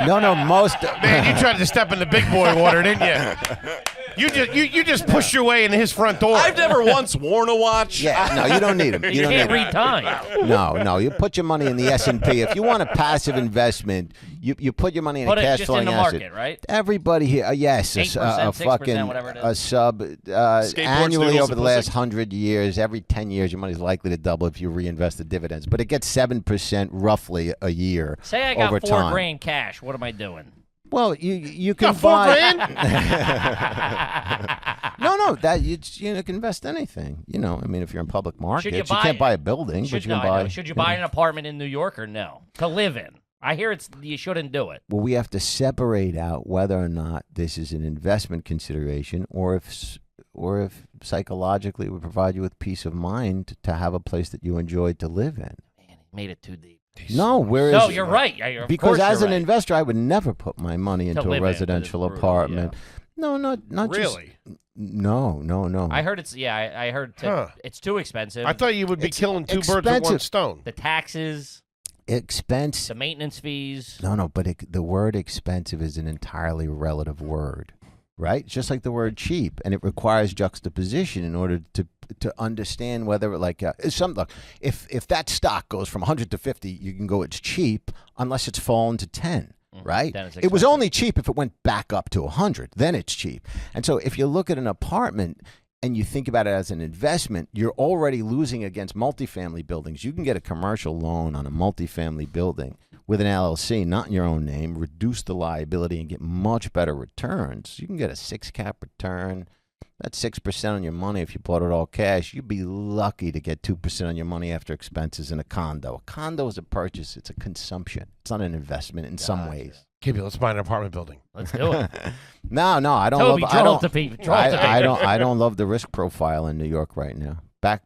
No, most. Man, you tried to step in the big boy water, didn't you? You just pushed your way into his front door. I've never once worn a watch. Yeah, no, you don't need them. You don't can't need read 'em. time. No, you put your money in the S&P. If you want a passive investment, you put your money in Put a it cash just flowing in the asset. market, right? Everybody here, yes, 8%, a 6%, fucking whatever it is. a sub Skateboard annually noodles over the and last pussy. 100 years. Every 10 years, your money's likely to double if you reinvest the dividends. But it gets 7% roughly a year. Say I got over $4 time. grand cash. What am I doing? Well, you can got $4 buy. grand? No, that you can invest anything. I mean, if you're in public markets, you buy- can't buy a building, but you can buy. Should you buy an apartment in New York or no to live in? I hear you shouldn't do it. Well, we have to separate out whether or not this is an investment consideration, or if psychologically it would provide you with peace of mind to have a place that you enjoy to live in. Man, he made it too deep. No, No, you're right. Of Because course as you're an right. investor, I would never put my money into live a in, residential it's brutal, apartment. No, not Really? Just, no. I heard I heard it's too expensive. I thought you would be It's killing two birds with one expensive. stone. the taxes, Expense. the maintenance fees. No, but the word expensive is an entirely relative word, right? It's just like the word cheap, and it requires juxtaposition in order to understand whether, like, look, if that stock goes from 100 to 50, you can go it's cheap unless it's fallen to 10. Right? Then it's It was expensive. only cheap if it went back up to 100. Then it's cheap. And so if you look at an apartment and you think about it as an investment, you're already losing against multifamily buildings. You can get a commercial loan on a multifamily building with an LLC, not in your own name, reduce the liability and get much better returns. You can get a 6 cap return. That's 6% on your money if you bought it all cash. You'd be lucky to get 2% on your money after expenses in a condo. A condo is a purchase. It's a consumption. It's not an investment in some ways. Kibby, let's buy an apartment building. Let's do it. No, I don't Toby, love. draw I it don't. to people. Draw it to I people. don't love the risk profile in New York right now. Back.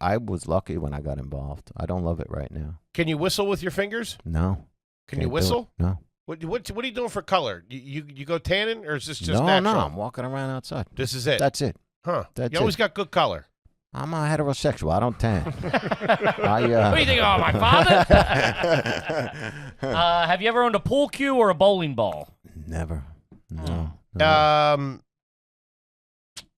I was lucky when I got involved. I don't love it right now. Can you whistle with your fingers? No. Can you Can't do whistle? it. No. What are you doing for color? You go tanning, or is this just No. natural? I'm walking around outside. This is it. That's it. Huh. That's you always it. got good color. I'm a heterosexual. I don't tan. What do you think? Oh, my father? Have you ever owned a pool cue or a bowling ball? Never. No.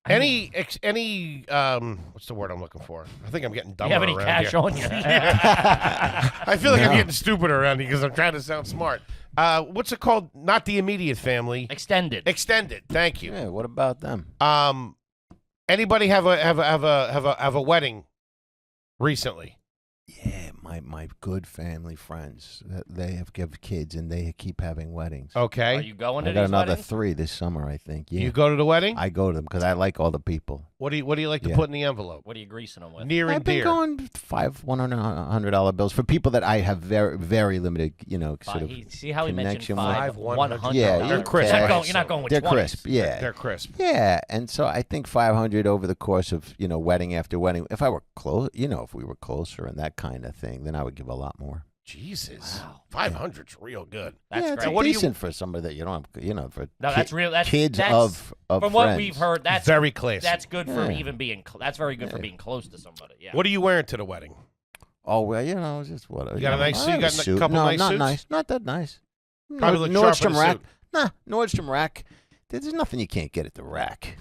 Any what's the word I'm looking for? I think I'm getting Do dumber you have any around cash here. on you? I feel like I'm No. getting stupider around here because I'm trying to sound smart. What's it called? Not the immediate family. Extended. Extended. Thank you. Yeah. What about them? Anybody have a wedding recently? Yeah, my good family friends. They have kids and they keep having weddings. Okay. Are you going to I got these another weddings? 3 this summer, I think. Yeah. You go to the wedding? I go to them because I like all the people. What do you like to Yeah. put in the envelope? What are you greasing them with? Near and I've been dear. going $100 bills for people that I have very, very limited, sort of See how he mentioned connection five, with. 100. Yeah, They're crisp. You're not going with They're 20s. crisp. Yeah. They're crisp. Yeah, and so I think 500 over the course of wedding after wedding. If I were close, if we were closer and that kind of thing, then I would give a lot more. Jesus. Wow. 500's real good. That's yeah, it's great. What do you- decent for somebody that you don't have, for No, that's real. That's kids that's, of from friends. what we've heard. That's Very classy. That's good for Yeah. even being. That's very good for being close to somebody. Yeah. What are you wearing to the wedding? Oh well, just what. You got a nice I suit? have You got a suit. couple no, nice not suits? nice. Not that nice. Probably look sharp in Nordstrom a Rack. suit. Nah, Nordstrom Rack. There's nothing you can't get at the Rack.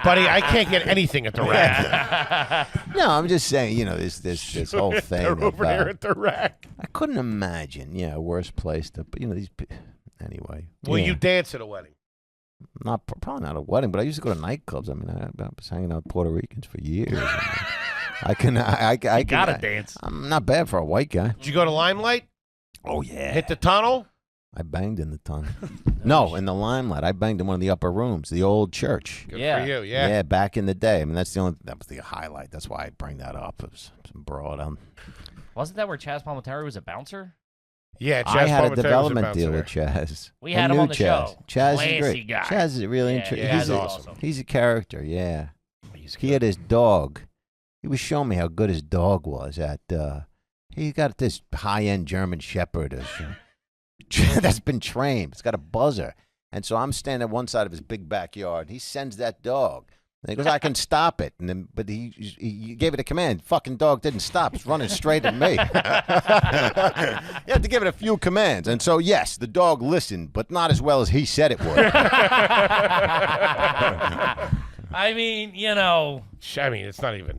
Buddy, I can't get anything at the rack. No, I'm just saying. This whole thing. They're over there about- at the rack. I couldn't imagine. Yeah, a worse place to. But these. Anyway. Will yeah. you dance at a wedding? Probably not a wedding, but I used to go to nightclubs. I mean, I was hanging out with Puerto Ricans for years. I can. Gotta dance. I'm not bad for a white guy. Did you go to Limelight? Oh yeah. Hit the tunnel? I banged in the tunnel. No, in the Limelight. I banged in one of the upper rooms, the old church. Good Yeah. for you, yeah. back in the day. I mean, that was the highlight. That's why I bring that up. It was some broad. Wasn't that where Chaz Palminteri was a bouncer? Yeah, Chaz I had Palminteri a was development bouncer deal there. with Chaz. We I had him knew on the Chaz. show. Chaz Classy is great. guy. Chaz is really Yeah, interesting. yeah, he's awesome. He's a character. Yeah. He's He good. had his dog. He was showing me how good his dog was at. He got this high-end German Shepherd that's been trained. It's got a buzzer, and so I'm standing at one side of his big backyard. He sends that dog, And he goes, I can stop it. And then, but he gave it a command. Fucking dog didn't stop. It's running straight at me. You have to give it a few commands. And so, yes, the dog listened, but not as well as he said it would. I mean, you know. I mean, it's not even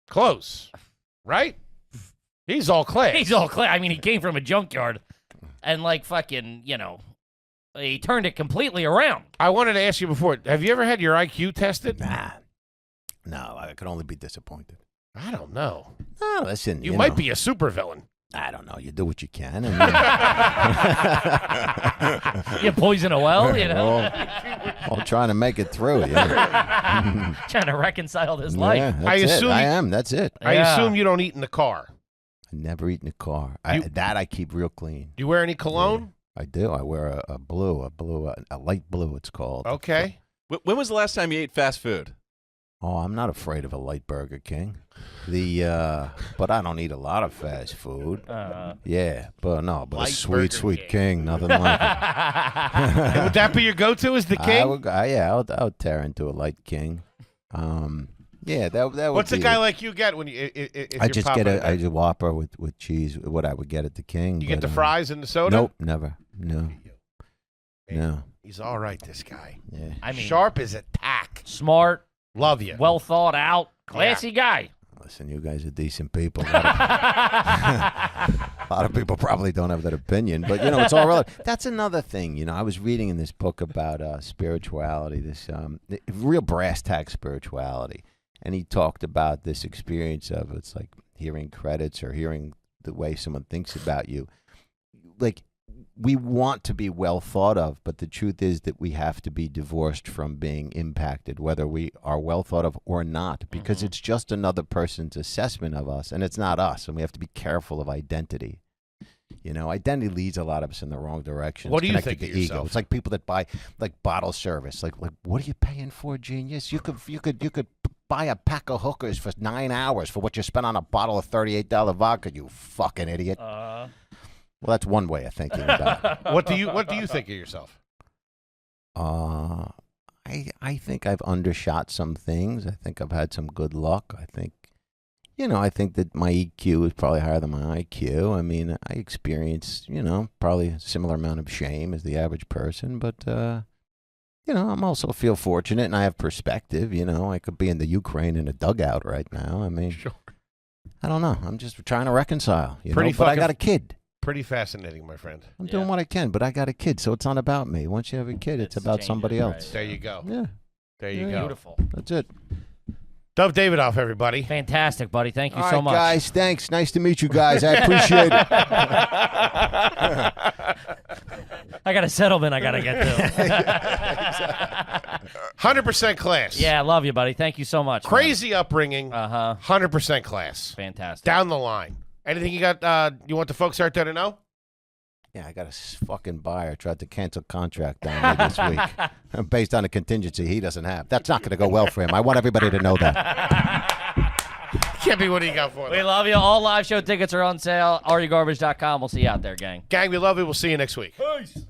close, right? He's all class. He's all clear. I mean, he came from a junkyard and, like, fucking, you know, he turned it completely around. I wanted to ask you before, have you ever had your IQ tested? Nah. No, I could only be disappointed. I don't know. No, listen. You might be a supervillain. I don't know. You do what you can. You poison a well, you know? all trying to make it through. Yeah. Trying to reconcile this life. Yeah, that's I it. assume I you- am. That's it. I Yeah. assume you don't eat in the car. I never eat in a car. You- That I keep real clean. Do you wear any cologne? I do. I wear a light blue. It's called. Okay. When was the last time you ate fast food? Oh, I'm not afraid of a light Burger King. But I don't eat a lot of fast food. Yeah, but Light a sweet, Burger sweet King. King, nothing like it. And would that be your go-to as the king? I would tear into a light King. Yeah, that would. What's a be guy it. like you get when you? If I you're just popping get in there? I just Whopper with cheese. What I would get at the King. You get but, the fries and the soda? Nope, never. No, Hey, no. He's all right, this guy. Yeah. I mean, Sharp as a tack. smart, Love you. well thought out, classy guy. Listen, you guys are decent people. A lot of people probably don't have that opinion, but it's all relative. That's another thing. I was reading in this book about spirituality, this real brass tack spirituality, and he talked about this experience of it's like hearing credits or hearing the way someone thinks about you. Like, we want to be well thought of, but the truth is that we have to be divorced from being impacted, whether we are well thought of or not, because it's just another person's assessment of us, and it's not us, and we have to be careful of identity. Identity leads a lot of us in the wrong direction. What It's do you connected think to of ego. yourself? It's like people that buy like bottle service. Like what are you paying for, genius? You could buy a pack of hookers for 9 hours for what you spent on a bottle of $38 vodka. You fucking idiot. Well, that's one way of thinking about it. What do you think of yourself? I think I've undershot some things. I think I've had some good luck. I think that my EQ is probably higher than my IQ. I mean, I experience, probably a similar amount of shame as the average person, but I'm also feel fortunate and I have perspective. I could be in the Ukraine in a dugout right now. I mean, Sure. I don't know. I'm just trying to reconcile. Pretty but I fucking- got a kid. Pretty fascinating, my friend. I'm doing what I can, but I got a kid, so it's not about me. Once you have a kid, it's about changes, somebody right. else. There you go. Yeah, There you Yeah. go. Beautiful. that's it. Dove Davidoff, everybody. Fantastic, buddy. Thank you All so right, much. guys. Thanks. Nice to meet you guys. I appreciate it. I got a settlement I got to get to. 100% class. Yeah, I love you, buddy. Thank you so much. Crazy upbringing. Uh-huh. 100% class. Fantastic. Down the line. Anything you got? You want the folks out there to know? Yeah, I got a fucking buyer tried to cancel contract on me this week based on a contingency he doesn't have. That's not going to go well for him. I want everybody to know that. Can't be what do you got for We them? love you. All live show tickets are on sale. RUgarbage.com. We'll see you out there, gang. Gang, we love you. We'll see you next week. Peace.